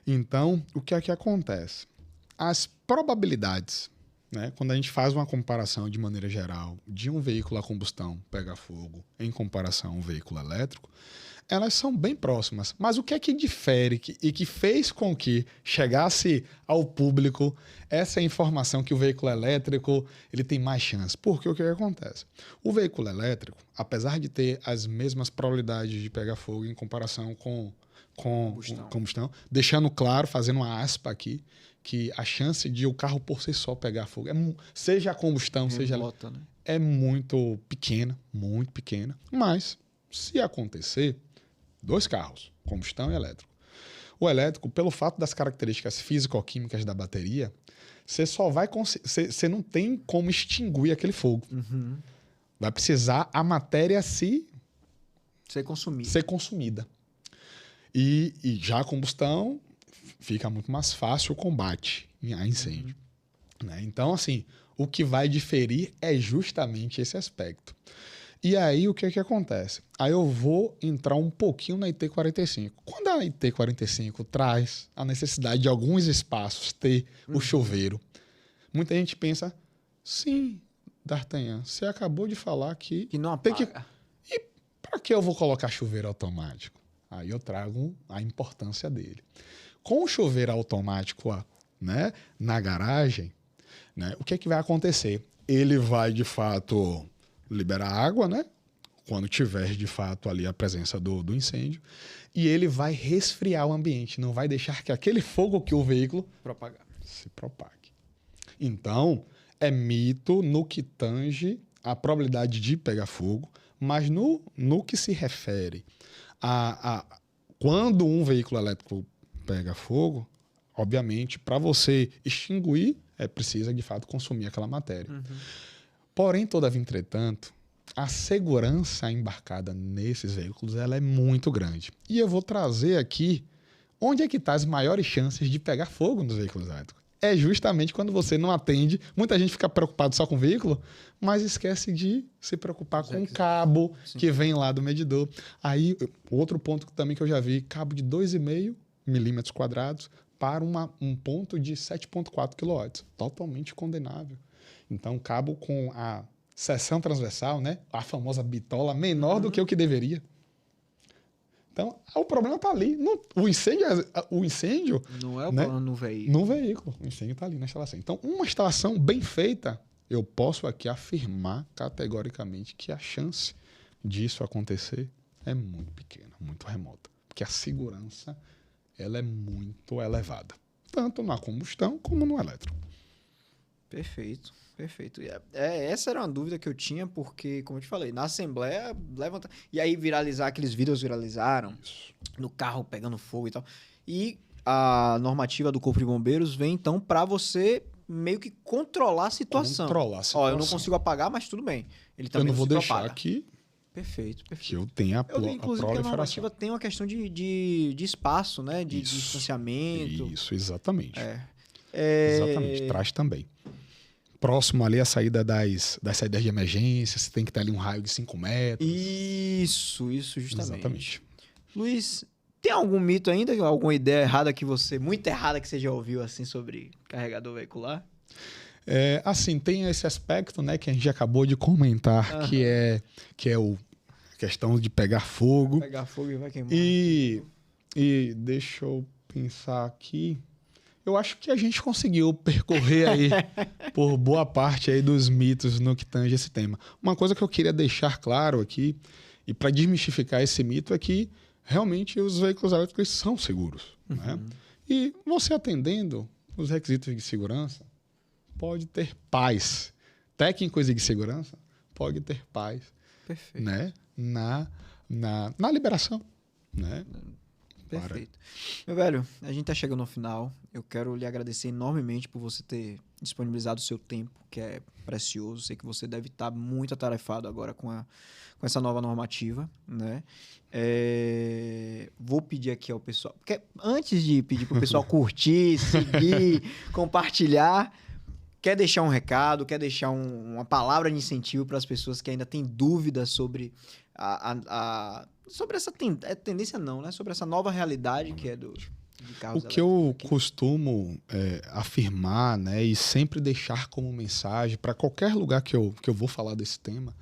Então, o que é que acontece? As probabilidades, né? Quando a gente faz uma comparação de maneira geral de um veículo a combustão pegar fogo em comparação a um veículo elétrico, elas são bem próximas. Mas o que é que difere e que fez com que chegasse ao público essa informação que o veículo elétrico ele tem mais chance? Porque o que acontece? O veículo elétrico, apesar de ter as mesmas probabilidades de pegar fogo em comparação com combustão, deixando claro, fazendo uma aspa aqui, que a chance de o carro por si só pegar fogo, seja a combustão, seja Remota, né? é muito pequena, mas se acontecer, 2 carros, combustão e elétrico. O elétrico, pelo fato das características físico-químicas da bateria, você não tem como extinguir aquele fogo. Vai precisar a matéria ser consumida. E já a combustão fica muito mais fácil o combate a incêndio. Né? Então, assim, o que vai diferir é justamente esse aspecto. E aí, o que é que acontece? Aí eu vou entrar um pouquinho na IT-45. Quando a IT-45 traz a necessidade de alguns espaços ter o chuveiro, muita gente pensa, sim, D'Artagnan, você acabou de falar que não apaga. E para que eu vou colocar chuveiro automático? Aí eu trago a importância dele. Com o chuveiro automático né, na garagem, né, o que é que vai acontecer? Ele vai, de fato, liberar água, né? Quando tiver, de fato, ali a presença do incêndio. E ele vai resfriar o ambiente. Não vai deixar que aquele fogo que o veículo se propague. Então, é mito no que tange a probabilidade de pegar fogo, mas no que se refere a quando um veículo elétrico pega fogo, obviamente, para você extinguir, precisa, de fato, consumir aquela matéria. Porém, todavia, entretanto, a segurança embarcada nesses veículos ela é muito grande. E eu vou trazer aqui onde é que estão as maiores chances de pegar fogo nos veículos elétricos. É justamente quando você não atende. Muita gente fica preocupado só com o veículo, mas esquece de se preocupar com o cabo que vem lá do medidor. Aí, outro ponto também que eu já vi, cabo de 2,5 milímetros quadrados para um ponto de 7,4 kW. Totalmente condenável. Então, cabo com seção transversal, né? A famosa bitola, menor do que o que deveria. Então, o problema está ali. O incêndio Não é o né? problema no veículo. No veículo. O incêndio está ali na instalação. Então, uma instalação bem feita, eu posso aqui afirmar categoricamente que a chance disso acontecer é muito pequena, muito remota. Porque a segurança ela é muito elevada. Tanto na combustão como no elétrico. Perfeito, perfeito. Essa era uma dúvida que eu tinha, porque, como eu te falei, na Assembleia levanta. E aí aqueles vídeos viralizaram no carro pegando fogo e tal. E a normativa do Corpo de Bombeiros vem, então, para você meio que controlar a situação. Controlar a situação. Ó, eu não consigo apagar, mas tudo bem. Ele também eu não vou se deixar propaga. que Perfeito. eu tenha a Inclusive, que a proliferação. normativa tem uma questão de espaço, né? De distanciamento. Isso, exatamente. É. Exatamente, traz também. Próximo ali a saída das saídas de emergência, você tem que ter ali um raio de 5 metros. Isso, justamente. Exatamente. Luiz, tem algum mito ainda? Alguma ideia errada muito errada que você já ouviu, assim, sobre carregador veicular? Assim, tem esse aspecto, né, que a gente acabou de comentar, que é a questão de pegar fogo. Pegar fogo e vai queimar. E deixa eu pensar aqui. Eu acho que a gente conseguiu percorrer aí por boa parte aí dos mitos no que tange esse tema. Uma coisa que eu queria deixar claro aqui, e para desmistificar esse mito, é que realmente os veículos elétricos são seguros. Né? E você atendendo os requisitos de segurança, pode ter paz. Técnicos de segurança pode ter paz. Perfeito. Né? Na liberação. Né? Perfeito. Meu velho, a gente tá chegando ao final. Eu quero lhe agradecer enormemente por você ter disponibilizado o seu tempo, que é precioso. Sei que você deve estar muito atarefado agora com essa nova normativa, né? Vou pedir aqui ao pessoal... Porque antes de pedir pro pessoal curtir, seguir, compartilhar, quer deixar um recado, quer deixar uma palavra de incentivo para as pessoas que ainda têm dúvidas sobre sobre essa tendência não, né? Sobre essa nova realidade que é de carros elétricos. O que eu costumo afirmar, né, e sempre deixar como mensagem para qualquer lugar que eu vou falar desse tema,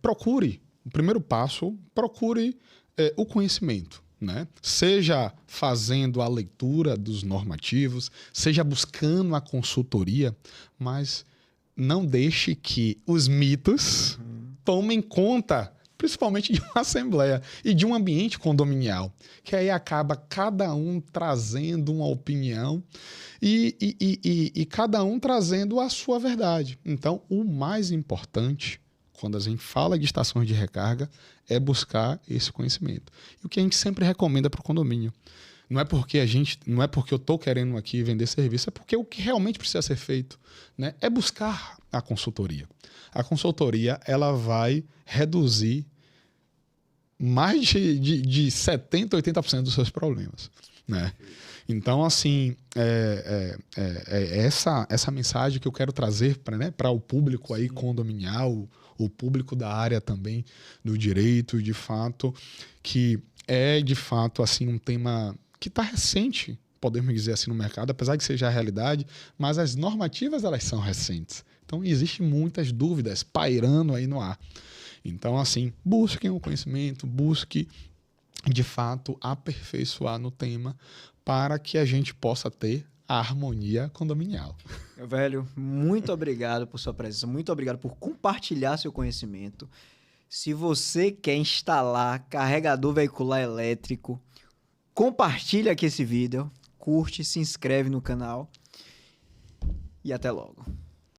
procure, o primeiro passo, procure o conhecimento. Né? Seja fazendo a leitura dos normativos, seja buscando a consultoria, mas não deixe que os mitos tomem conta, principalmente de uma assembleia e de um ambiente condominial, que aí acaba cada um trazendo uma opinião e cada um trazendo a sua verdade. Então, o mais importante, quando a gente fala de estações de recarga, é buscar esse conhecimento. E o que a gente sempre recomenda para o condomínio. Não é porque eu estou querendo aqui vender serviço, é porque o que realmente precisa ser feito, né, é buscar a consultoria. A consultoria ela vai reduzir mais de 70%, 80% dos seus problemas. Né? Então, assim, essa mensagem que eu quero trazer para o público aí condominial, o público da área também do direito, de fato, que é, de fato, assim, um tema que está recente, podemos dizer assim, no mercado, apesar de seja a realidade, mas as normativas, elas são recentes. Então, existem muitas dúvidas pairando aí no ar. Então, assim, busquem o conhecimento, busque, de fato, aperfeiçoar no tema para que a gente possa ter a harmonia condominial. Meu velho, muito obrigado por sua presença, muito obrigado por compartilhar seu conhecimento. Se você quer instalar carregador veicular elétrico, compartilha aqui esse vídeo, curte, se inscreve no canal e até logo.